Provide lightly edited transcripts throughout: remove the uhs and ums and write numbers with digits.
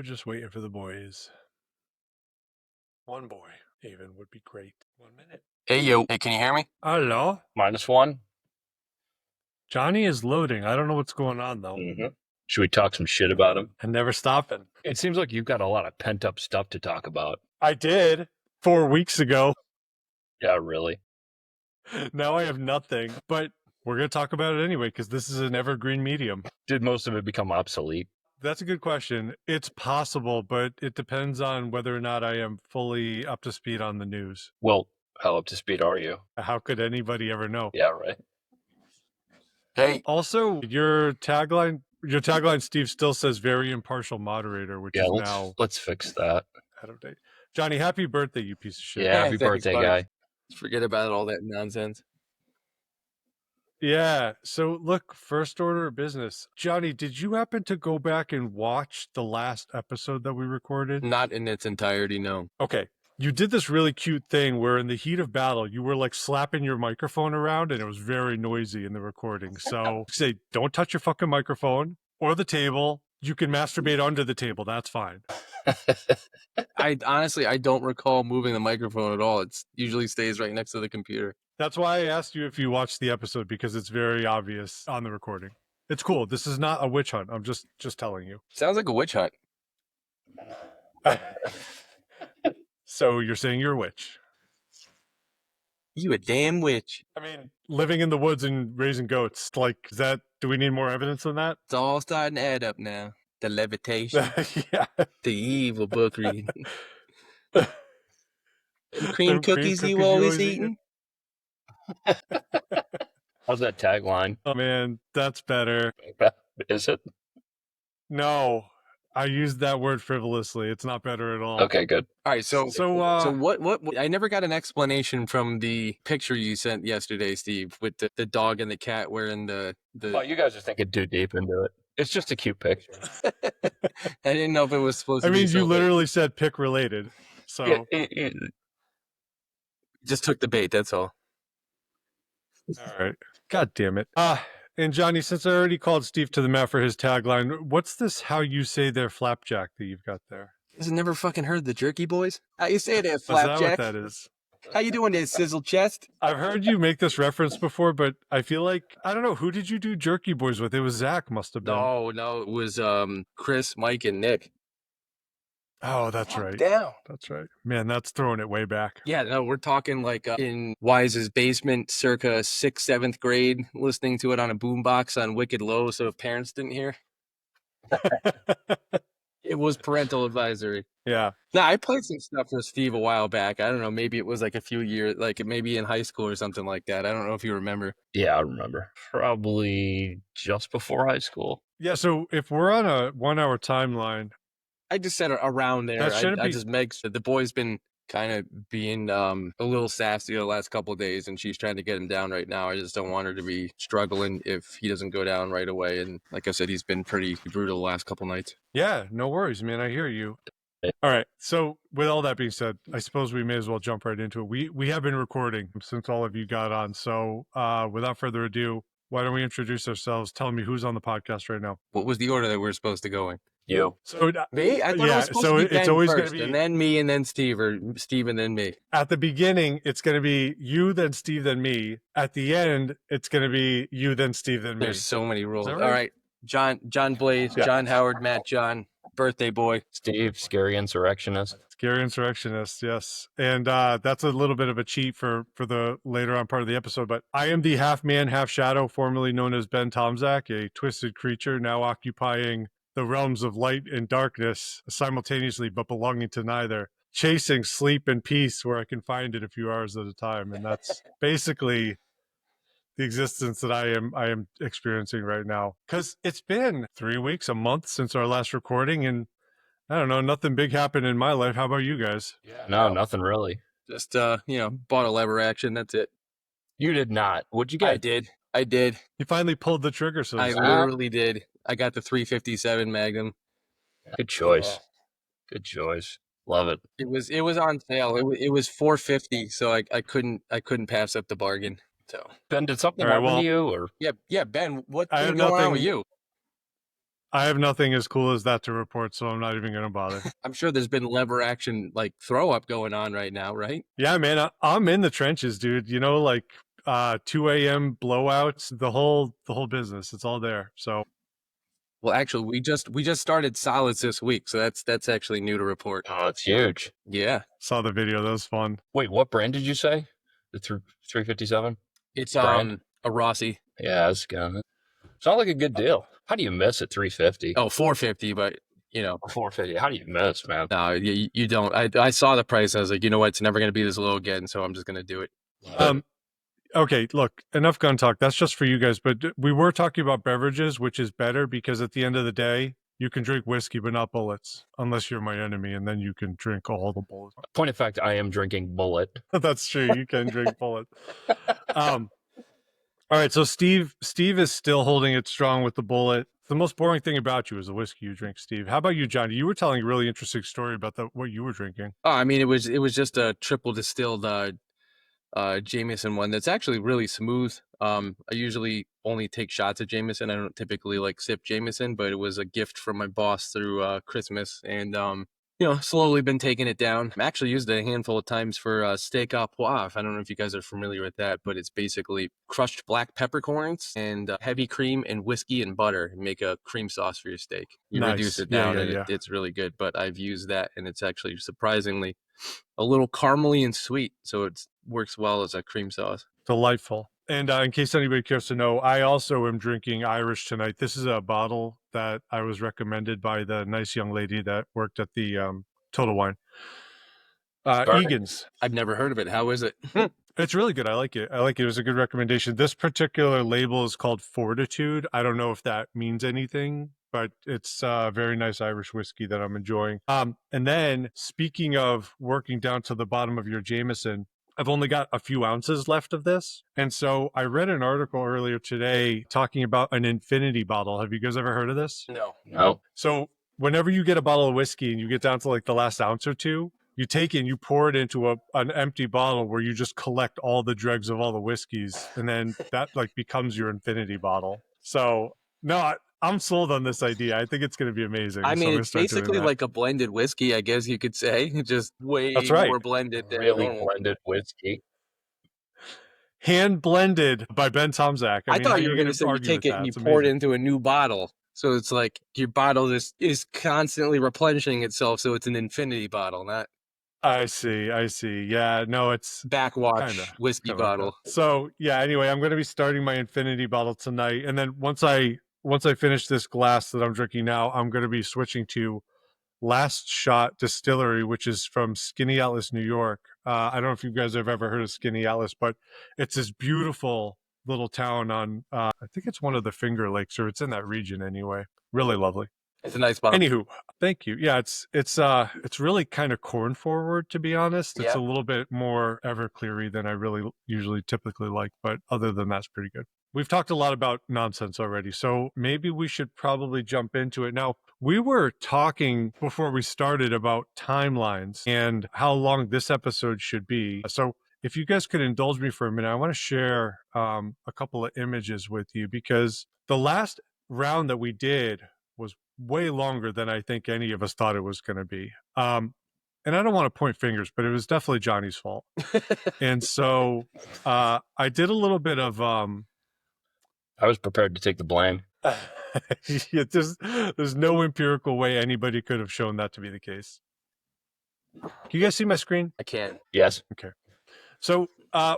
just waiting for the boys. One boy even would be great. 1 minute. Hey, yo. Hey, can you hear me? Hello? -1. Johnny is loading. I don't know what's going on, though. Should we talk some shit about him? And never stopping. It seems like you've got a lot of pent-up stuff to talk about. I did 4 weeks ago. Yeah, really. Now I have nothing. But we're going to talk about it anyway, because this is an evergreen medium. Did most of it become obsolete? That's a good question. It's possible, but it depends on whether or not I am fully up to speed on the news. Well, how up to speed are you? How could anybody ever know? Yeah, right. Hey. Also, your tagline, Steve, still says very impartial moderator, which is now let's fix that. out of date. Johnny, happy birthday, you piece of shit. Yeah, happy thanks, birthday, buddy. guy. Forget about all that nonsense. Yeah. So look, first order of business. Johnny, did you happen to go back and watch the last episode that we recorded? Not in its entirety, no. Okay. You did this really cute thing where in the heat of battle, you were like slapping your microphone around and it was very noisy in the recording. So say, don't touch your fucking microphone or the table. You can masturbate under the table. That's fine. I honestly don't recall moving the microphone at all. It usually stays right next to the computer. That's why I asked you if you watched the episode, because it's very obvious on the recording. It's cool. This is not a witch hunt. I'm just telling you. Sounds like a witch hunt. So you're saying you're a witch? You a damn witch. I mean, living in the woods and raising goats, like, do we need more evidence than that? It's all starting to add up now. The levitation, Yeah. the evil book reading. The cream cookies you always eating? How's that tagline? Oh, man, that's better. Is it? No, I used that word frivolously. It's not better at all. Okay, good. All right, so what? what? I never got an explanation from the picture you sent yesterday, Steve, with the dog and the cat wearing the. Well, you guys are thinking too deep into it. It's just a cute picture. I didn't know if it was supposed to be. I mean, you literally said pick related, so Yeah, just took the bait. That's all. all right. God damn it. And Johnny, since I already called Steve to the mat for his tagline, what's this how you say their flapjack that you've got there? Has never fucking heard the Jerky Boys? How you say that, Is that what flapjack? that is? How you doing there, sizzle chest? I've heard you make this reference before, but I feel like, I don't know, who did you do Jerky Boys with? It was Zach, must have been. No, it was Chris, Mike, and Nick. Oh, that's right. Down. That's right. Man, that's throwing it way back. Yeah, no, we're talking like in Wise's basement, circa 6th, 7th grade, listening to it on a boombox on Wicked Low, so if parents didn't hear. It was parental advisory. Yeah. Now, I played some stuff for Steve a while back. I don't know, maybe it was like a few years, like maybe in high school or something like that. I don't know if you remember. I remember. Probably just before high school. Yeah, so if we're on a 1 hour timeline. I just said around there. I just Meg's the boy's been kind of being a little sassy the last couple of days, and she's trying to get him down right now. I just don't want her to be struggling if he doesn't go down right away. And like I said, he's been pretty brutal the last couple nights. Yeah, no worries, man. I hear you. All right. So with all that being said, I suppose we may as well jump right into it. We have been recording since all of you got on. So without further ado, why don't we introduce ourselves? Tell me who's on the podcast right now. What was the order that we were supposed to go in? You. So Me? I thought it was supposed to be Ben always first, going to be, and then me, and then Steve, or Steve and then me. at the beginning, it's going to be you, then Steve, then me. At the end, it's going to be you, then Steve, then me. There's so many rules. Right? All right. John Blaze, Yeah. John Howard, Matt John, birthday boy. Steve, scary insurrectionist. Scary insurrectionist, yes. And that's a little bit of a cheat for the later on part of the episode. But I am the half man, half shadow, formerly known as Ben Tomzak, a twisted creature now occupying the realms of light and darkness simultaneously, but belonging to neither. Chasing sleep and peace where I can find it a few hours at a time. And that's basically the existence that I am experiencing right now. Because it's been 3 weeks, a month since our last recording, and I don't know, nothing big happened in my life. How about you guys? Yeah, no, nothing really. Just bought a lever action. That's it. You did not. What'd you get? I did. You finally pulled the trigger, so I literally did. I got the 357 Magnum. Good choice. Good choice. Love it. It was on sale. It was $450, so I couldn't pass up the bargain. So Ben, did something happen to you, or yeah, Ben, what's I have going on nothing- with you? I have nothing as cool as that to report, so I'm not even going to bother. I'm sure there's been lever action like throw up going on right now, right? Yeah, man, I'm in the trenches, dude. You know, like 2 a.m. blowouts, the whole business. It's all there. So, well, actually, we just started solids this week, so that's actually new to report. Oh, it's huge. Yeah, saw the video. That was fun. Wait, what brand did you say? The 357 it's brand? a Rossi. Yeah, that's good. Sounds like a good deal. How do you miss at 350? Oh, 450, but 450. How do you miss, man? no, you don't. I saw the price. I was like, you know what? It's never going to be this low again, so I'm just going to do it. Okay, look, enough gun talk. That's just for you guys. But we were talking about beverages, which is better because at the end of the day, you can drink whiskey, but not bullets, unless you're my enemy, and then you can drink all the bullets. Point of fact, I am drinking Bullet. That's true. You can drink bullet. All right, so Steve is still holding it strong with the bullet. The most boring thing about you is the whiskey you drink, Steve. How about you, Johnny? You were telling a really interesting story about what you were drinking. Oh, I mean, it was just a triple distilled Jameson one that's actually really smooth. I usually only take shots of Jameson. I don't typically like sip Jameson, but it was a gift from my boss through Christmas, and slowly been taking it down. I actually used it a handful of times for steak au poivre. I don't know if you guys are familiar with that, but it's basically crushed black peppercorns and heavy cream and whiskey and butter and make a cream sauce for your steak. You Nice. reduce it down, it's really good. But I've used that, and it's actually surprisingly a little caramely and sweet, so it works well as a cream sauce. Delightful. And in case anybody cares to know, I also am drinking Irish tonight. This is a bottle that I was recommended by the nice young lady that worked at the Total Wine. Egan's. I've never heard of it. How is it? It's really good. I like it. It was a good recommendation. This particular label is called Fortitude. I don't know if that means anything, but it's a very nice Irish whiskey that I'm enjoying. And then speaking of working down to the bottom of your Jameson, I've only got a few ounces left of this. And so I read an article earlier today talking about an infinity bottle. Have you guys ever heard of this? No. So whenever you get a bottle of whiskey and you get down to like the last ounce or two, you take it and you pour it into an empty bottle where you just collect all the dregs of all the whiskeys. And then that like becomes your infinity bottle. So no, I'm sold on this idea. I think it's going to be amazing. I mean, it's basically like a blended whiskey, I guess you could say. Just way more blended than really blended whiskey. Hand blended by Ben Tomzak. I thought you were going to say you take it and you pour it into a new bottle. So it's like your bottle is constantly replenishing itself. So it's an infinity bottle, not. I see. Yeah, no, it's backwash whiskey bottle. So yeah, anyway, I'm going to be starting my infinity bottle tonight. And then once I finish this glass that I'm drinking now, I'm going to be switching to Last Shot Distillery, which is from Skinny Atlas, New York. I don't know if you guys have ever heard of Skinny Atlas, but it's this beautiful little town on, I think it's one of the Finger Lakes, or it's in that region anyway. Really lovely. It's a nice bottle. Anywho, thank you. Yeah, it's really kind of corn forward, to be honest. It's a little bit more Everclear-y than I really usually typically like, but other than that's pretty good. We've talked a lot about nonsense already, so maybe we should probably jump into it. Now, we were talking before we started about timelines and how long this episode should be. So if you guys could indulge me for a minute, I want to share a couple of images with you because the last round that we did was way longer than I think any of us thought it was going to be. And I don't want to point fingers, but it was definitely Johnny's fault. And so I did a little bit of... I was prepared to take the blame. Yeah, there's no empirical way anybody could have shown that to be the case. Can you guys see my screen? I can. Yes. Okay. So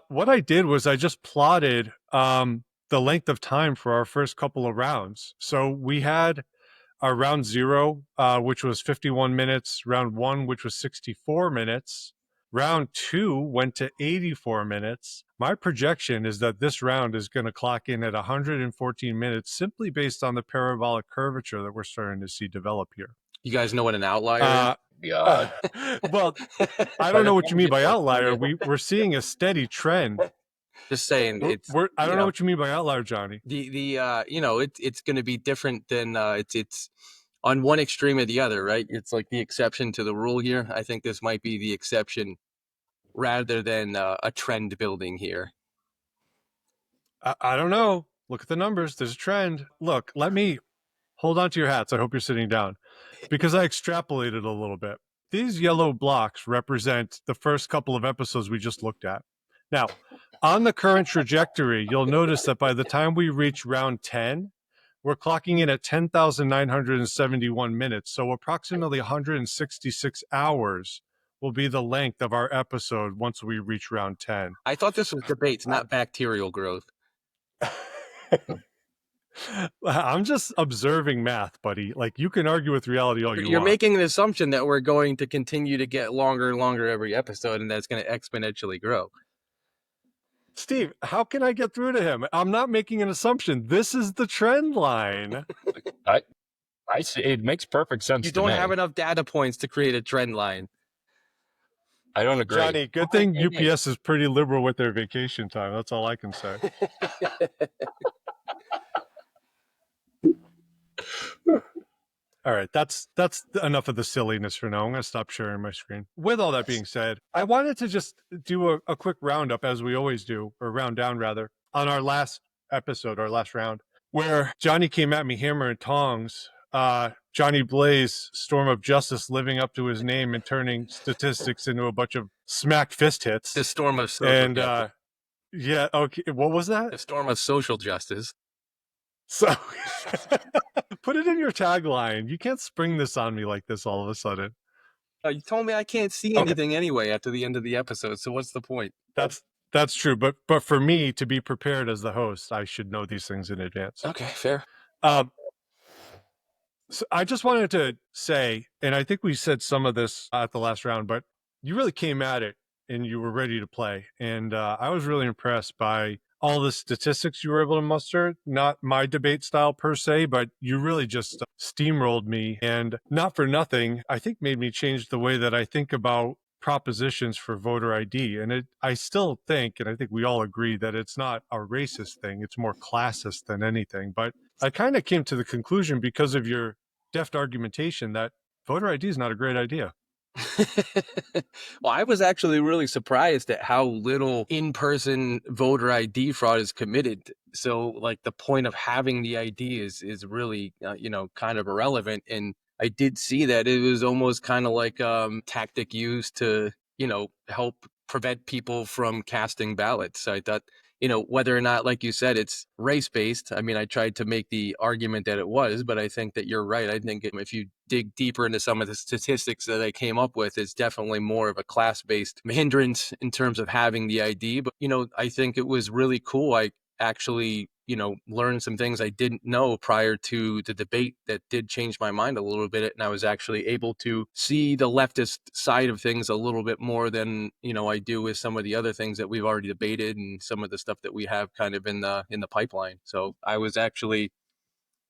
what I did was I just plotted the length of time for our first couple of rounds. So we had our round 0, which was 51 minutes, round 1, which was 64 minutes. Round 2 went to 84 minutes. My projection is that this round is going to clock in at 114 minutes simply based on the parabolic curvature that we're starting to see develop here. You guys know what an outlier is? God. Well, I don't know what you mean by outlier. We're seeing a steady trend. Just saying, I don't know what you mean by outlier, Johnny. It's going to be different than it's on one extreme or the other, right? It's like the exception to the rule here. I think this might be the exception rather than a trend building here. I don't know. Look at the numbers. There's a trend. Look, hold hold on to your hats. I hope you're sitting down, because I extrapolated a little bit. These yellow blocks represent the first couple of episodes we just looked at. Now, on the current trajectory, you'll notice that by the time we reach round 10, we're clocking in at 10,971 minutes. So approximately 166 hours will be the length of our episode once we reach round 10. I thought this was debates, not bacterial growth. I'm just observing math, buddy. Like, you can argue with reality all you want. You're making an assumption that we're going to continue to get longer and longer every episode, and that's going to exponentially grow. Steve, how can I get through to him? I'm not making an assumption. This is the trend line. I see. It makes perfect sense. You don't have enough data points to create a trend line. I don't agree. Johnny, good thing UPS is pretty liberal with their vacation time. That's all I can say. All right, that's enough of the silliness for now. I'm going to stop sharing my screen. With all that being said, I wanted to just do a quick roundup, as we always do, or round down rather, on our last episode, our last round, where Johnny came at me hammer and tongs. Johnny Blaze, Storm of Justice, living up to his name and turning statistics into a bunch of smack fist hits. The Storm of Social Justice. Yeah, okay. What was that? The Storm of Social Justice. So put it in your tagline. You can't spring this on me like this all of a sudden. You told me I can't see anything anyway after the end of the episode, so what's the point? That's true, but for me to be prepared as the host, I should know these things in advance. Okay, fair. So I just wanted to say, and I think we said some of this at the last round, but you really came at it and you were ready to play. And I was really impressed by all the statistics you were able to muster. Not my debate style per se, but you really just steamrolled me. And not for nothing, I think made me change the way that I think about propositions for voter ID. And I still think, and I think we all agree, that it's not a racist thing. It's more classist than anything. But I kind of came to the conclusion, because of your deft argumentation, that voter ID is not a great idea. Well, I was actually really surprised at how little in-person voter ID fraud is committed. So, like, the point of having the ID is really, kind of irrelevant. And I did see that it was almost kind of like tactic used to, help prevent people from casting ballots. So I thought, whether or not, like you said, it's race-based. I mean, I tried to make the argument that it was, but I think that you're right. I think if you dig deeper into some of the statistics that I came up with, it's definitely more of a class-based hindrance in terms of having the ID. But, I think it was really cool. I actually, learned some things I didn't know prior to the debate that did change my mind a little bit. And I was actually able to see the leftist side of things a little bit more than, I do with some of the other things that we've already debated and some of the stuff that we have kind of in the pipeline. So I was actually,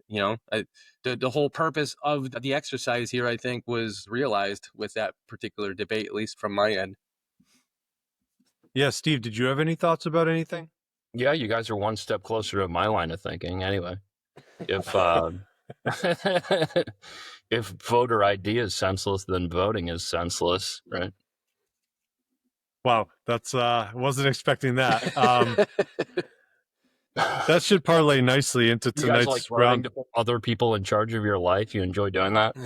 the whole purpose of the exercise here, I think, was realized with that particular debate, at least from my end. Yeah, Steve, did you have any thoughts about anything? Yeah, you guys are one step closer to my line of thinking. Anyway, if if voter ID is senseless, then voting is senseless, right? Wow, that's wasn't expecting that. That should parlay nicely into tonight's like round. To put other people in charge of your life. You enjoy doing that?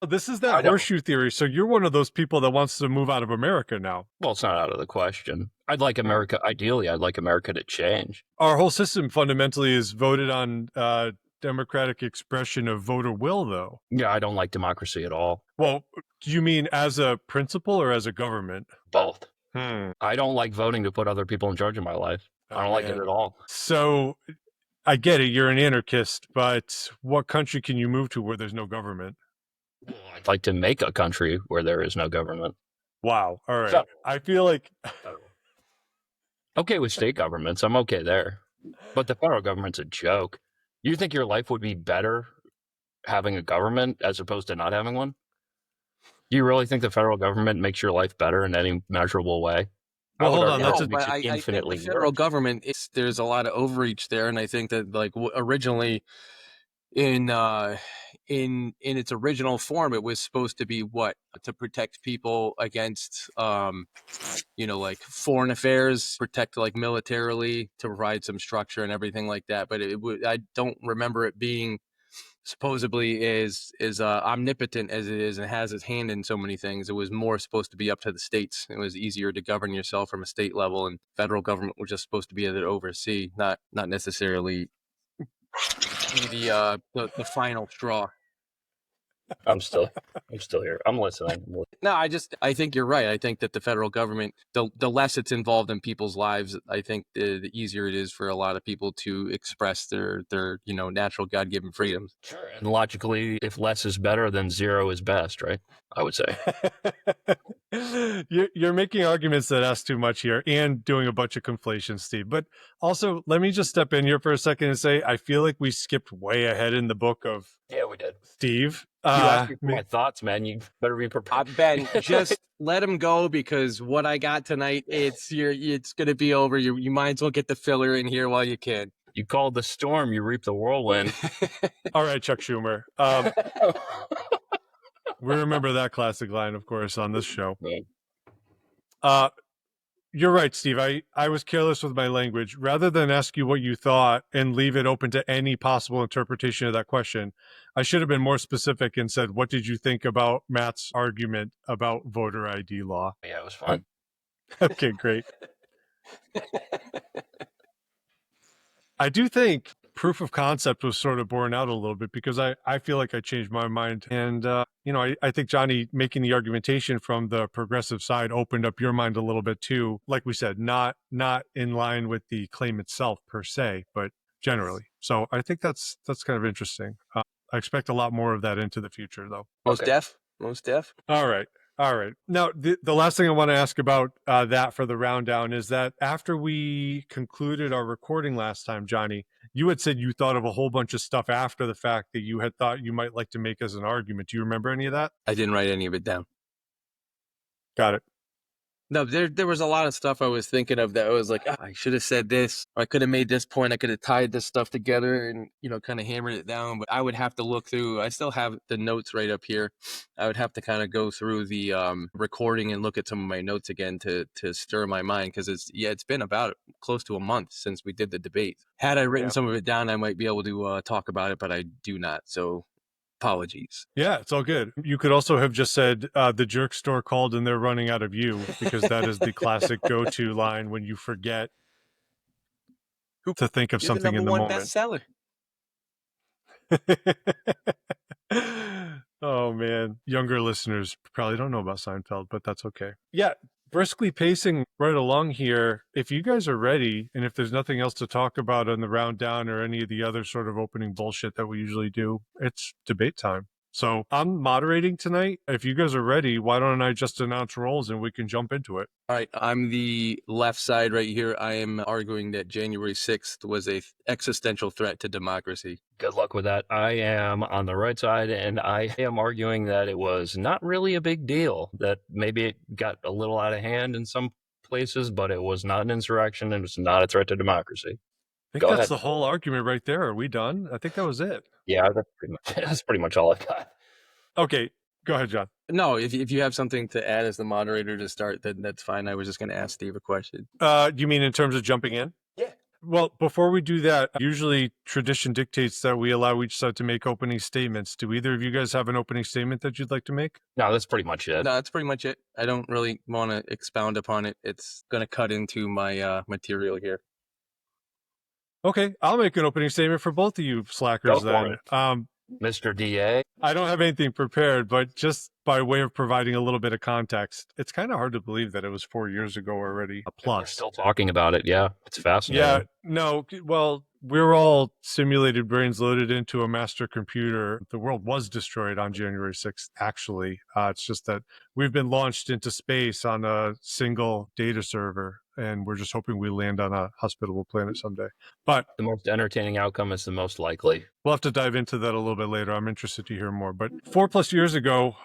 This is that horseshoe theory. So you're one of those people that wants to move out of America now. Well, it's not out of the question. Ideally, I'd like America to change. Our whole system fundamentally is voted on democratic expression of voter will, though. Yeah, I don't like democracy at all. Well, do you mean as a principle or as a government? Both. I don't like voting to put other people in charge of my life. I don't like it at all. So I get it. You're an anarchist, but what country can you move to where there's no government? I'd like to make a country where there is no government. Wow. All right. So, I feel like... Okay with state governments. I'm okay there. But the federal government's a joke. You think your life would be better having a government as opposed to not having one? Do you really think the federal government makes your life better in any measurable way? Well, hold on. I think the federal government, there's a lot of overreach there. And I think that, like, originally in in its original form, it was supposed to be what? To protect people against, like foreign affairs, protect like militarily, to provide some structure and everything like that. But I don't remember it being supposedly is omnipotent as it is and has its hand in so many things. It was more supposed to be up to the states. It was easier to govern yourself from a state level, and federal government was just supposed to be able to oversee, not necessarily be the final straw. I'm still here. I'm listening. No, I think you're right. I think that the federal government, the less it's involved in people's lives, I think the easier it is for a lot of people to express their natural God-given freedoms. Sure. And logically, if less is better, then zero is best, right? I would say. You're making arguments that ask too much here and doing a bunch of conflation, Steve. But also, let me just step in here for a second and say, I feel like we skipped way ahead in the book of We did. Steve. You asked me for my thoughts, man. You better be prepared. Ben, just let him go, because what I got tonight, it's going to be over. You might as well get the filler in here while you can. You called the storm, you reap the whirlwind. All right, Chuck Schumer. We remember that classic line, of course, on this show. You're right, Steve. I was careless with my language. Rather than ask you what you thought and leave it open to any possible interpretation of that question, I should have been more specific and said, what did you think about Matt's argument about voter ID law? Yeah, it was fun. Okay, great. I do think proof of concept was sort of borne out a little bit, because I feel like I changed my mind. And, I think, Johnny, making the argumentation from the progressive side opened up your mind a little bit too. Like we said, not in line with the claim itself per se, but generally. So I think that's kind of interesting. I expect a lot more of that into the future, though. Most deaf. All right. Now, the last thing I want to ask about that for the round down is that after we concluded our recording last time, Johnny, you had said you thought of a whole bunch of stuff after the fact that you had thought you might like to make as an argument. Do you remember any of that? I didn't write any of it down. Got it. No, there was a lot of stuff I was thinking of that I was like, I should have said this. Or I could have made this point. I could have tied this stuff together and, kind of hammered it down. But I would have to look through. I still have the notes right up here. I would have to kind of go through the recording and look at some of my notes again to stir my mind, because it's been about close to a month since we did the debate. Had I written some of it down, I might be able to talk about it, but I do not. So apologies. Yeah, it's all good. You could also have just said the jerk store called and they're running out of you, because that is the classic go-to line when you forget to think of something in the moment. Bestseller. Oh man, younger listeners probably don't know about Seinfeld, but that's okay. Yeah, briskly pacing right along here. If you guys are ready, and if there's nothing else to talk about on the round down or any of the other sort of opening bullshit that we usually do, it's debate time. So I'm moderating tonight. If you guys are ready, why don't I just announce roles and we can jump into it? All right. I'm the left side right here. I am arguing that January 6th was a existential threat to democracy. Good luck with that. I am on the right side, and I am arguing that it was not really a big deal, that maybe it got a little out of hand in some places, but it was not an insurrection and it was not a threat to democracy. I think that's the whole argument right there. Are we done? I think that was it. Yeah, that's pretty much all I've got. Okay, go ahead, John. No, if you have something to add as the moderator to start, then that's fine. I was just going to ask Steve a question. You mean in terms of jumping in? Yeah. Well, before we do that, usually tradition dictates that we allow each side to make opening statements. Do either of you guys have an opening statement that you'd like to make? No, that's pretty much it. No, that's pretty much it. I don't really want to expound upon it. It's going to cut into my material here. Okay, I'll make an opening statement for both of you slackers then. Mr. DA? I don't have anything prepared, but just by way of providing a little bit of context, it's kind of hard to believe that it was 4 years ago already. We're still talking about it. Yeah, it's fascinating. Yeah, no, well, we're all simulated brains loaded into a master computer. The world was destroyed on January 6th, actually. It's just that we've been launched into space on a single data server, and we're just hoping we land on a hospitable planet someday. But the most entertaining outcome is the most likely. We'll have to dive into that a little bit later. I'm interested to hear more. But 4+ years ago,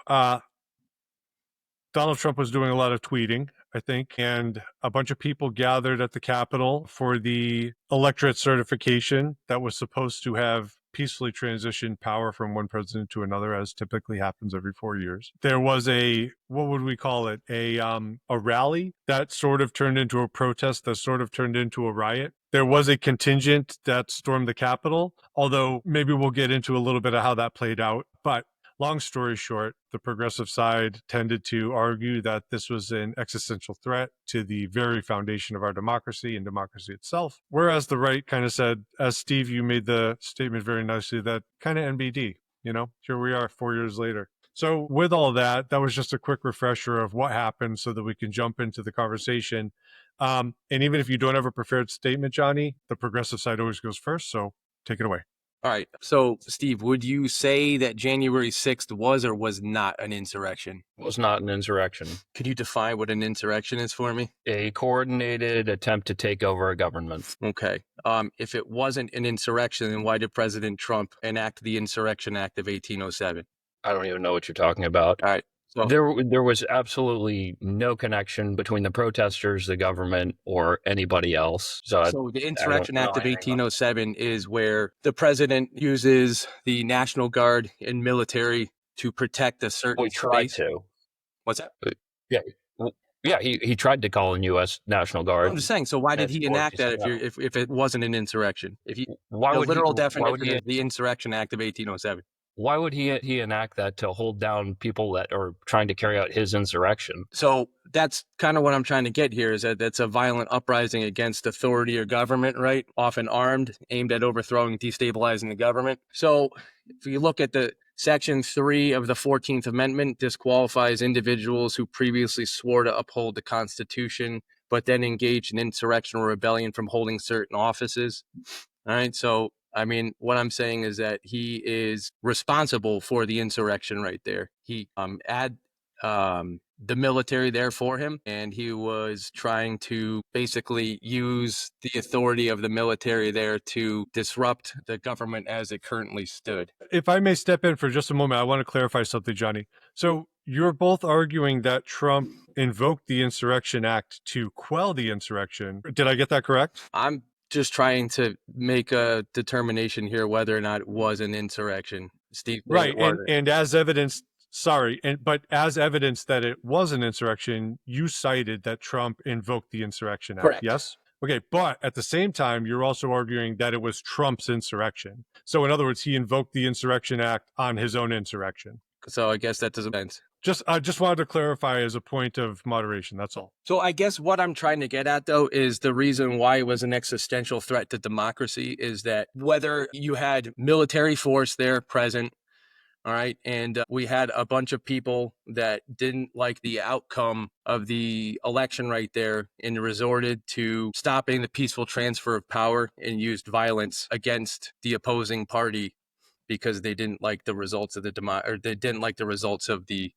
Donald Trump was doing a lot of tweeting, I think, and a bunch of people gathered at the Capitol for the electorate certification that was supposed to have peacefully transitioned power from one president to another, as typically happens every 4 years. There was a, what would we call it? A rally that sort of turned into a protest that sort of turned into a riot. There was a contingent that stormed the Capitol, although maybe we'll get into a little bit of how that played out. But long story short, the progressive side tended to argue that this was an existential threat to the very foundation of our democracy and democracy itself. Whereas the right kind of said, as Steve, you made the statement very nicely, that kind of NBD, here we are 4 years later. So with all that, that was just a quick refresher of what happened so that we can jump into the conversation. And even if you don't have a prepared statement, Johnny, the progressive side always goes first. So take it away. All right. So, Steve, would you say that January 6th was or was not an insurrection? Was not an insurrection. Could you define what an insurrection is for me? A coordinated attempt to take over a government. Okay. If it wasn't an insurrection, then why did President Trump enact the Insurrection Act of 1807? I don't even know what you're talking about. All right. So, there was absolutely no connection between the protesters, the government, or anybody else. So the Insurrection Act of 1807 is where the president uses the National Guard and military to protect a certain tried space. to. What's that? Yeah, he tried to call in U.S. National Guard. I'm just saying. So why did he enact that if it wasn't an insurrection? If the literal definition of the Insurrection Act of 1807. Why would he enact that to hold down people that are trying to carry out his insurrection? So that's kind of what I'm trying to get here, is that that's a violent uprising against authority or government, right? Often armed, aimed at overthrowing and destabilizing the government. So if you look at the Section 3 of the 14th Amendment, disqualifies individuals who previously swore to uphold the Constitution, but then engaged in insurrection or rebellion from holding certain offices. All right, so I mean, what I'm saying is that he is responsible for the insurrection right there. He had the military there for him, and he was trying to basically use the authority of the military there to disrupt the government as it currently stood. If I may step in for just a moment, I want to clarify something, Johnny. So you're both arguing that Trump invoked the Insurrection Act to quell the insurrection. Did I get that correct? I'm just trying to make a determination here whether or not it was an insurrection. Steve, right, and as evidence, but as evidence that it was an insurrection, you cited that Trump invoked the Insurrection Act. Correct. Yes. Okay, but at the same time, you're also arguing that it was Trump's insurrection. So in other words, he invoked the Insurrection Act on his own insurrection. So I guess that doesn't make sense. I just wanted to clarify as a point of moderation. That's all. So I guess what I'm trying to get at, though, is the reason why it was an existential threat to democracy is that whether you had military force there present, all right, and we had a bunch of people that didn't like the outcome of the election right there and resorted to stopping the peaceful transfer of power and used violence against the opposing party because they didn't like the results of they didn't like the results of the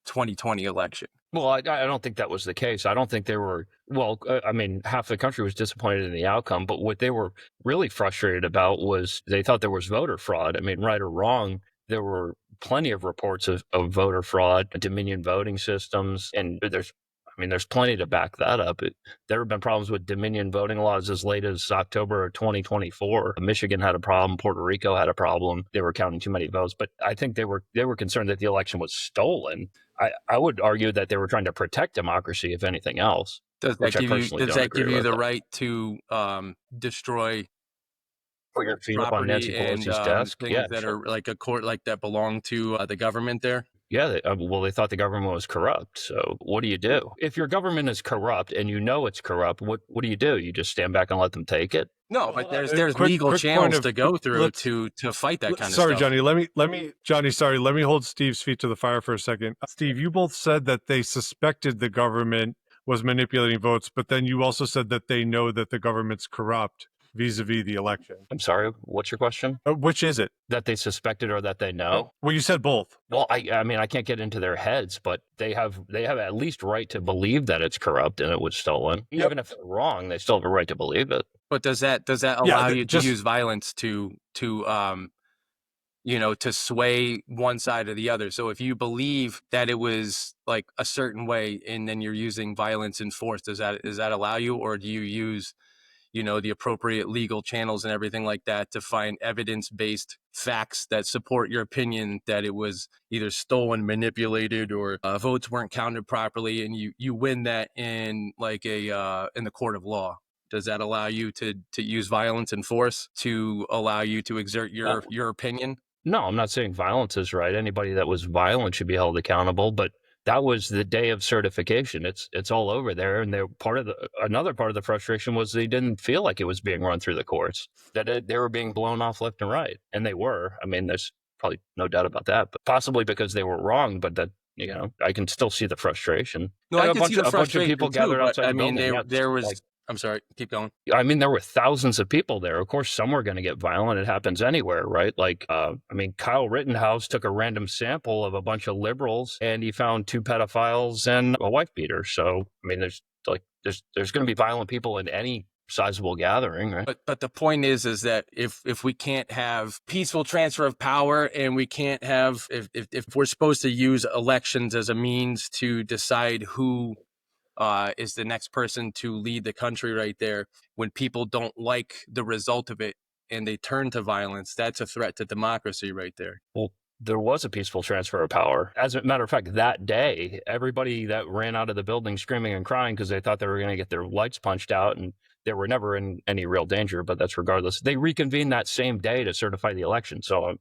2020 election. Well, I don't think that was the case. I don't think they were, I mean, half the country was disappointed in the outcome, but what they were really frustrated about was they thought there was voter fraud. I mean, right or wrong, there were plenty of reports of voter fraud, Dominion voting systems, and there's plenty to back that up. There have been problems with Dominion voting laws as late as October of 2024. Michigan had a problem. Puerto Rico had a problem. They were counting too many votes. But I think they were concerned that the election was stolen. I would argue that they were trying to protect democracy, if anything else. Does that give you the right to destroy put your feet up on Nancy Pelosi's desk? Things that are like a court like that belong to the government there? Yeah, they thought the government was corrupt. So what do you do? If your government is corrupt and you know it's corrupt, what do? You just stand back and let them take it? No, but there's legal channels to go through to fight that kind of stuff. Sorry, Johnny. Let me hold Steve's feet to the fire for a second. Steve, you both said that they suspected the government was manipulating votes, but then you also said that they know that the government's corrupt vis-a-vis the election. I'm sorry, what's your question? Which is it? That they suspected or that they know? Well, you said both. Well, I mean, I can't get into their heads, but they have at least right to believe that it's corrupt and it was stolen. Yep. Even if they're wrong, they still have a right to believe it. But does that allow you to use violence to sway one side or the other? So if you believe that it was like a certain way and then you're using violence and force, does that allow you, or do you use the appropriate legal channels and everything like that to find evidence-based facts that support your opinion that it was either stolen, manipulated, or votes weren't counted properly, and you win that in like in the court of law. Does that allow you to use violence and force to allow you to exert your opinion? No, I'm not saying violence is right. Anybody that was violent should be held accountable, but that was the day of certification. It's all over there, and another part of the frustration was they didn't feel like it was being run through the courts. That they were being blown off left and right, and they were. I mean, there's probably no doubt about that, but possibly because they were wrong. But that I can still see the frustration. No, I can see the frustration. A bunch of people gathered outside the building. There was. I'm sorry, keep going. I mean, there were thousands of people there. Of course, some were going to get violent. It happens anywhere, right? Like, Kyle Rittenhouse took a random sample of a bunch of liberals and he found 2 pedophiles and a wife beater. So, I mean, there's going to be violent people in any sizable gathering, right? But the point is that if we can't have peaceful transfer of power, and we can't have, if we're supposed to use elections as a means to decide who is the next person to lead the country right there, when people don't like the result of it and they turn to violence, that's a threat to democracy right there. Well, there was a peaceful transfer of power. As a matter of fact, that day, everybody that ran out of the building screaming and crying because they thought they were going to get their lights punched out, and they were never in any real danger, but that's regardless. They reconvened that same day to certify the election. So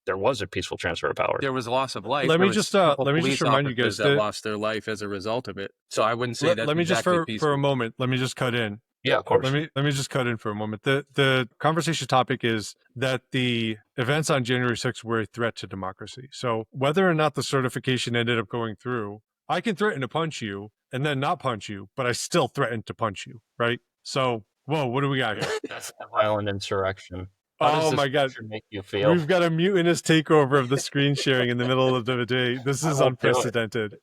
there was a peaceful transfer of power. There was a loss of life. Let me just remind you guys that lost their life as a result of it. So I wouldn't say that. Let me just for a moment. Let me just cut in. Yeah, of course. Let me just cut in for a moment. The conversation topic is that the events on January 6th were a threat to democracy. So whether or not the certification ended up going through, I can threaten to punch you and then not punch you, but I still threaten to punch you, right? So, whoa, what do we got here? That's a violent insurrection. Oh my God! Make you feel? We've got a mutinous takeover of the screen sharing in the middle of the debate. This is unprecedented.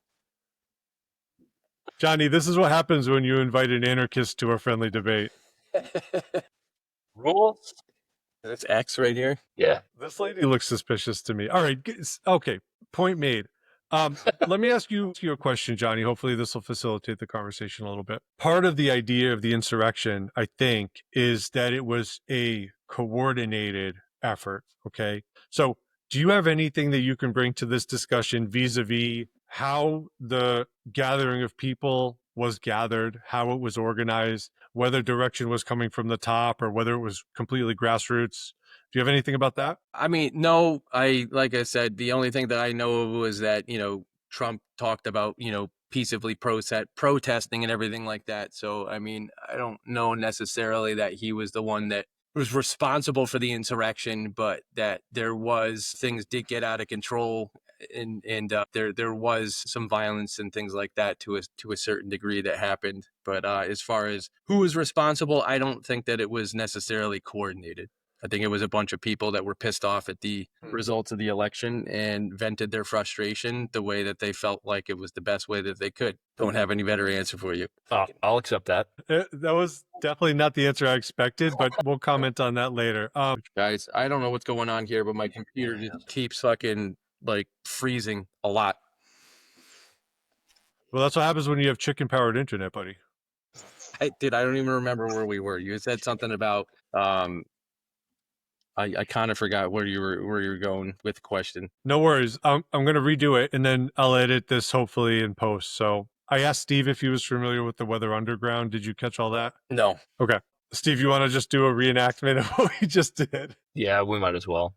Johnny, this is what happens when you invite an anarchist to a friendly debate. Rules? That's X right here. Yeah. This lady looks suspicious to me. All right. Okay. Point made. Let me ask you a question, Johnny. Hopefully this will facilitate the conversation a little bit. Part of the idea of the insurrection, I think, is that it was a coordinated effort. Okay. So do you have anything that you can bring to this discussion vis-a-vis how the gathering of people was gathered, how it was organized, whether direction was coming from the top or whether it was completely grassroots? Do you have anything about that? I mean, no, like I said, the only thing that I know was that, Trump talked about, peaceably protesting and everything like that. So, I mean, I don't know necessarily that he was the one that was responsible for the insurrection, but that things did get out of control, and there was some violence and things like that to a certain degree that happened. But as far as who was responsible, I don't think that it was necessarily coordinated. I think it was a bunch of people that were pissed off at the results of the election and vented their frustration the way that they felt like it was the best way that they could. Don't have any better answer for you. I'll accept that. That was definitely not the answer I expected, but we'll comment on that later. Guys, I don't know what's going on here, but my computer just keeps fucking freezing a lot. Well, that's what happens when you have chicken-powered internet, buddy. I don't even remember where we were. You said something about I kind of forgot where you were going with the question. No worries. I'm going to redo it, and then I'll edit this hopefully in post. So I asked Steve if he was familiar with the Weather Underground. Did you catch all that? No. Okay. Steve, you want to just do a reenactment of what we just did? Yeah, we might as well.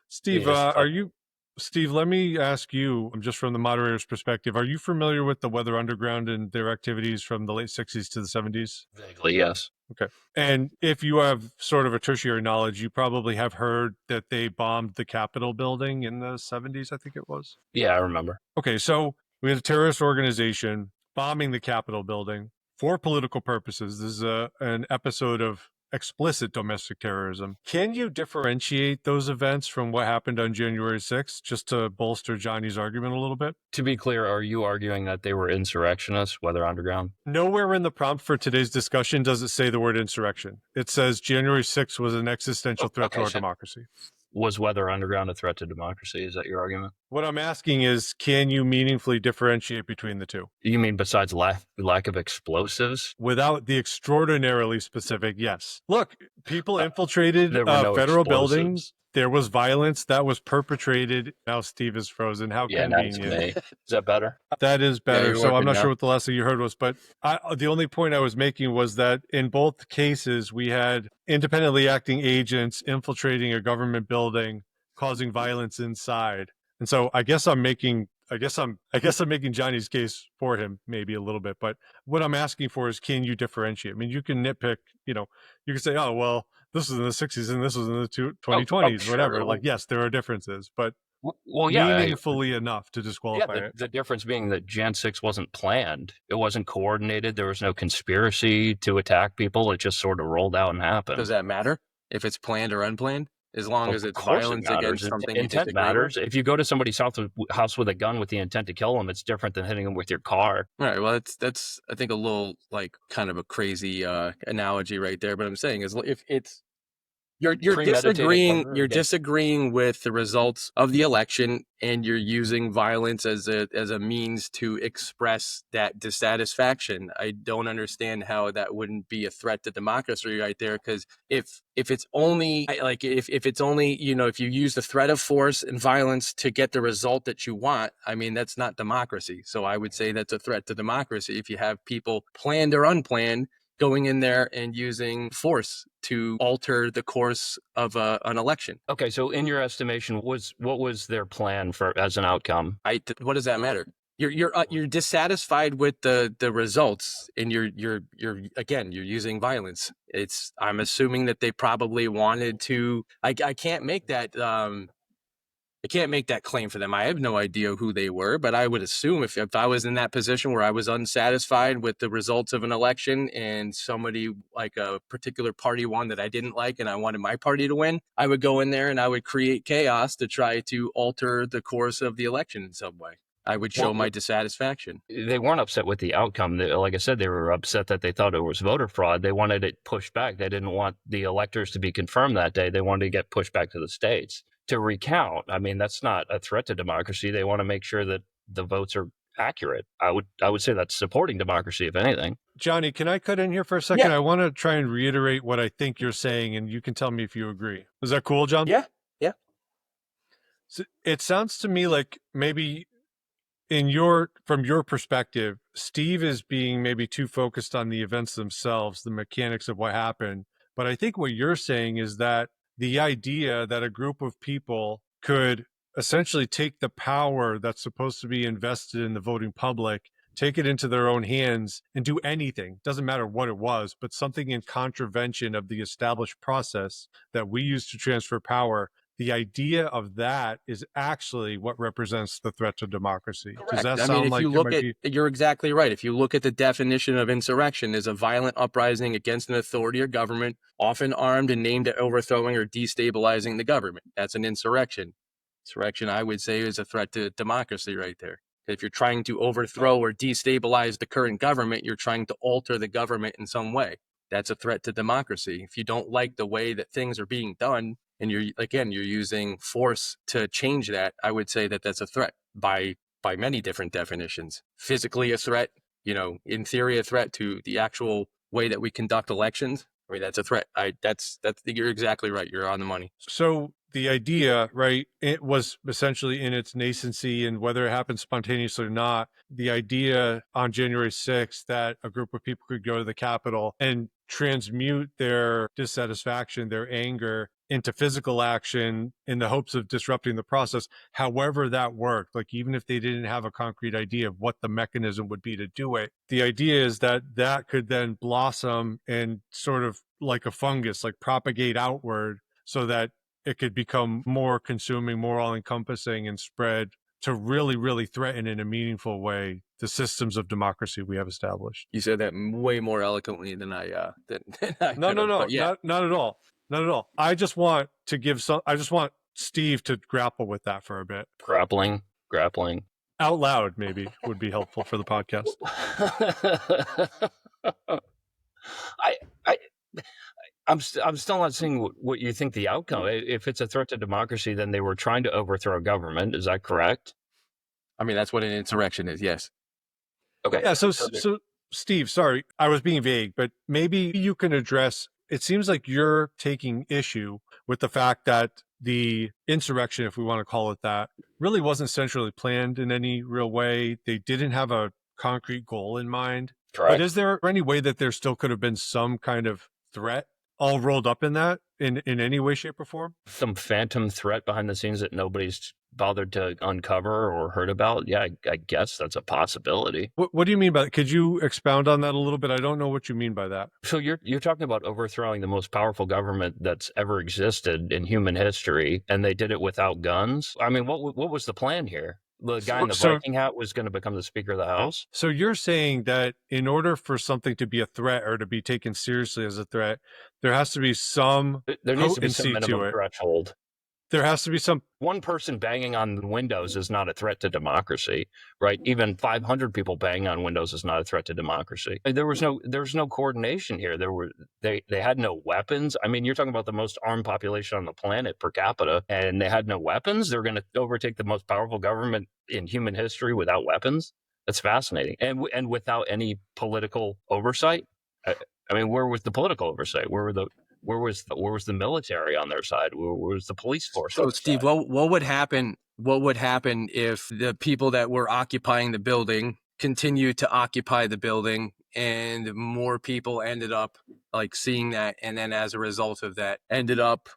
Steve, Steve, let me ask you, just from the moderator's perspective, are you familiar with the Weather Underground and their activities from the late 60s to the 70s? Vaguely, yes. Okay. And if you have sort of a tertiary knowledge, you probably have heard that they bombed the Capitol building in the 70s, I think it was. Yeah, I remember. Okay, so we had a terrorist organization bombing the Capitol building for political purposes. This is an episode of explicit domestic terrorism. Can you differentiate those events from what happened on January 6th, just to bolster Johnny's argument a little bit? To be clear, are you arguing that they were insurrectionists, Weather Underground? Nowhere in the prompt for today's discussion does it say the word insurrection. It says January 6th was an existential threat to our democracy. was weather underground a threat to democracy? Is that your argument? What I'm asking is, can you meaningfully differentiate between the two? You mean besides lack of explosives? Without the extraordinarily specific, yes. Look, people infiltrated There were no federal explosives. buildings. There was violence that was perpetrated. Now Steve is frozen. How convenient. Now it's me. Is that better? That is better. you're So I'm working not now. sure what the last thing you heard was, but the only point I was making was that in both cases, we had independently acting agents infiltrating a government building, causing violence inside. And so I guess I'm making Johnny's case for him maybe a little bit, but what I'm asking for is, can you differentiate? I mean, you can nitpick, you can say, oh, well, this was in the 60s and this was in the 2020s, sure. whatever. Like, yes, there are differences, but well, yeah, meaningfully enough to disqualify it. The difference being that Jan 6 wasn't planned. It wasn't coordinated. There was no conspiracy to attack people. It just sort of rolled out and happened. Does that matter if it's planned or unplanned? As long as it's violence against something you intent matters. If you go to somebody's house with a gun with the intent to kill them, it's different than hitting them with your car. All right. Well, that's I think a little like kind of a crazy analogy right there. But I'm saying is if it's you're disagreeing with the results of the election, and you're using violence as a means to express that dissatisfaction. I don't understand how that wouldn't be a threat to democracy right there, because if it's only like if it's only if you use the threat of force and violence to get the result that you want, I mean, that's not democracy. So I would say that's a threat to democracy if you have people, planned or unplanned, going in there and using force to alter the course of an election. Okay, so in your estimation, what was their plan as an outcome? What does that matter? You're dissatisfied with the results, and you're using violence. I'm assuming that they probably wanted to. I can't make that. I can't make that claim for them. I have no idea who they were, but I would assume if I was in that position where I was unsatisfied with the results of an election and somebody like a particular party won that I didn't like and I wanted my party to win, I would go in there and I would create chaos to try to alter the course of the election in some way. I would show my dissatisfaction. They weren't upset with the outcome. Like I said, they were upset that they thought it was voter fraud. They wanted it pushed back. They didn't want the electors to be confirmed that day. They wanted to get pushed back to the states to recount. I mean, that's not a threat to democracy. They want to make sure that the votes are accurate. I would say that's supporting democracy, if anything. Johnny, can I cut in here for a second? Yeah. I want to try and reiterate what I think you're saying, and you can tell me if you agree. Is that cool, John? Yeah. So it sounds to me like maybe from your perspective, Steve is being maybe too focused on the events themselves, the mechanics of what happened. But I think what you're saying is that the idea that a group of people could essentially take the power that's supposed to be invested in the voting public, take it into their own hands and do anything, doesn't matter what it was, but something in contravention of the established process that we use to transfer power. The idea of that is actually what represents the threat to democracy. Correct. Does that sound like you're exactly right. If you look at the definition of insurrection, is a violent uprising against an authority or government, often armed and aimed at overthrowing or destabilizing the government. That's an insurrection. Insurrection, I would say, is a threat to democracy right there. If you're trying to overthrow or destabilize the current government, you're trying to alter the government in some way. That's a threat to democracy. If you don't like the way that things are being done, and you're using force to change that, I would say that that's a threat by many different definitions. Physically a threat, in theory a threat to the actual way that we conduct elections. I mean, that's a threat. You're exactly right. You're on the money. So the idea, right, it was essentially in its nascency, and whether it happened spontaneously or not, the idea on January 6th that a group of people could go to the Capitol and transmute their dissatisfaction, their anger into physical action in the hopes of disrupting the process, however that worked, like even if they didn't have a concrete idea of what the mechanism would be to do it, the idea is that that could then blossom and sort of like a fungus, like propagate outward so that it could become more consuming, more all-encompassing, and spread to really, really threaten in a meaningful way the systems of democracy we have established. You said that way more eloquently than I. No, not at all. Not at all. I just want Steve to grapple with that for a bit. Grappling. Out loud, maybe, would be helpful for the podcast. I'm still not seeing what you think the outcome. If it's a threat to democracy, then they were trying to overthrow government. Is that correct? I mean, that's what an insurrection is. Yes. Okay. Yeah. So Steve, sorry, I was being vague, but maybe you can address. It seems like you're taking issue with the fact that the insurrection, if we want to call it that, really wasn't centrally planned in any real way. They didn't have a concrete goal in mind. Correct. But is there any way that there still could have been some kind of threat all rolled up in that in any way, shape, or form? Some phantom threat behind the scenes that nobody's bothered to uncover or heard about? Yeah, I guess that's a possibility. What do you mean by that? Could you expound on that a little bit? I don't know what you mean by that. So you're talking about overthrowing the most powerful government that's ever existed in human history, and they did it without guns? I mean, what was the plan here? The guy in the Viking hat was going to become the Speaker of the House? So you're saying that in order for something to be a threat or to be taken seriously as a threat, there has to be some there needs to be some minimum threshold. There has to be some. One person banging on windows is not a threat to democracy, right? Even 500 people banging on windows is not a threat to democracy. There was no coordination here. They had no weapons. I mean, you're talking about the most armed population on the planet per capita, and they had no weapons. They're going to overtake the most powerful government in human history without weapons. That's fascinating, and without any political oversight. I mean, where was the political oversight? Where was the military on their side? Where was the police force? So, Steve, what would happen? What would happen if the people that were occupying the building continued to occupy the building, and more people ended up like seeing that, and then as a result of that, ended up,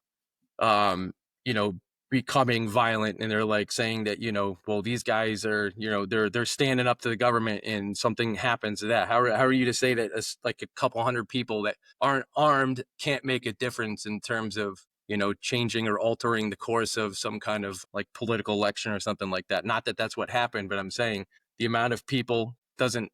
becoming violent, and they're like saying that, well, these guys are, they're standing up to the government, and something happens to that. How are you to say that like a couple hundred people that aren't armed can't make a difference in terms of, changing or altering the course of some kind of like political election or something like that? Not that that's what happened, but I'm saying the amount of people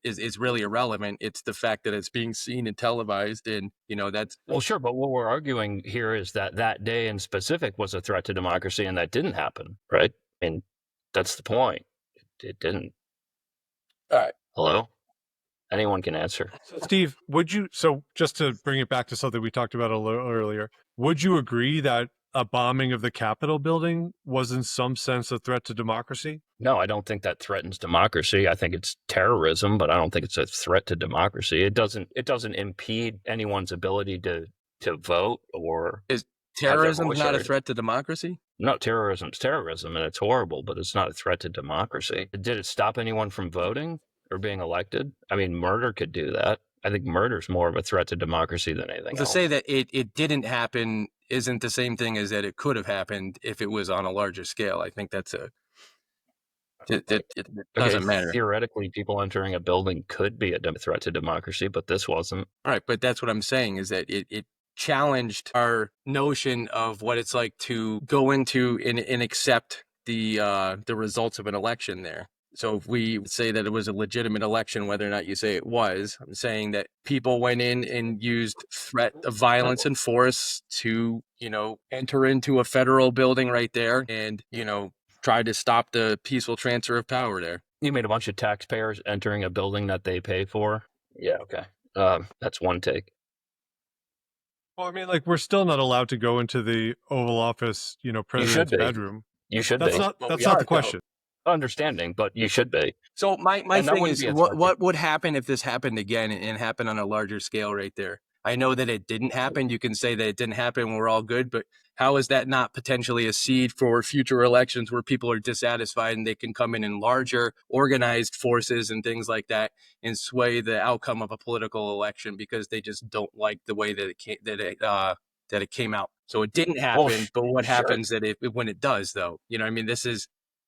is really irrelevant. It's the fact that it's being seen and televised, and that's well, sure. But what we're arguing here is that day in specific was a threat to democracy, and that didn't happen, right? I mean, that's the point. It didn't. All right. Hello? Anyone can answer. Steve, so just to bring it back to something we talked about a little earlier, would you agree that a bombing of the Capitol building was in some sense a threat to democracy? No, I don't think that threatens democracy. I think it's terrorism, but I don't think it's a threat to democracy. It doesn't impede anyone's ability to vote or. Is terrorism not a threat to democracy? No, terrorism's terrorism, and it's horrible, but it's not a threat to democracy. Did it stop anyone from voting or being elected? I mean, murder could do that. I think murder's more of a threat to democracy than anything else. To say that it didn't happen isn't the same thing as that it could have happened if it was on a larger scale. I think that's it doesn't matter. Theoretically, people entering a building could be a threat to democracy, but this wasn't. All right, but that's what I'm saying, is that it challenged our notion of what it's like to go into and accept the results of an election there. So if we say that it was a legitimate election, whether or not you say it was, I'm saying that people went in and used threat of violence and force to, enter into a federal building right there and, tried to stop the peaceful transfer of power there. You made a bunch of taxpayers entering a building that they pay for? Yeah, okay. That's one take. Well, I mean, like, we're still not allowed to go into the Oval Office, president's bedroom. You should be. That's not the question. Understanding, but you should be. So my thing is, what would happen if this happened again and happened on a larger scale right there? I know that it didn't happen. You can say that it didn't happen. We're all good. But how is that not potentially a seed for future elections where people are dissatisfied and they can come in larger organized forces and things like that and sway the outcome of a political election because they just don't like the way that it came out? So it didn't happen. But what happens when it does, though? I mean, this is.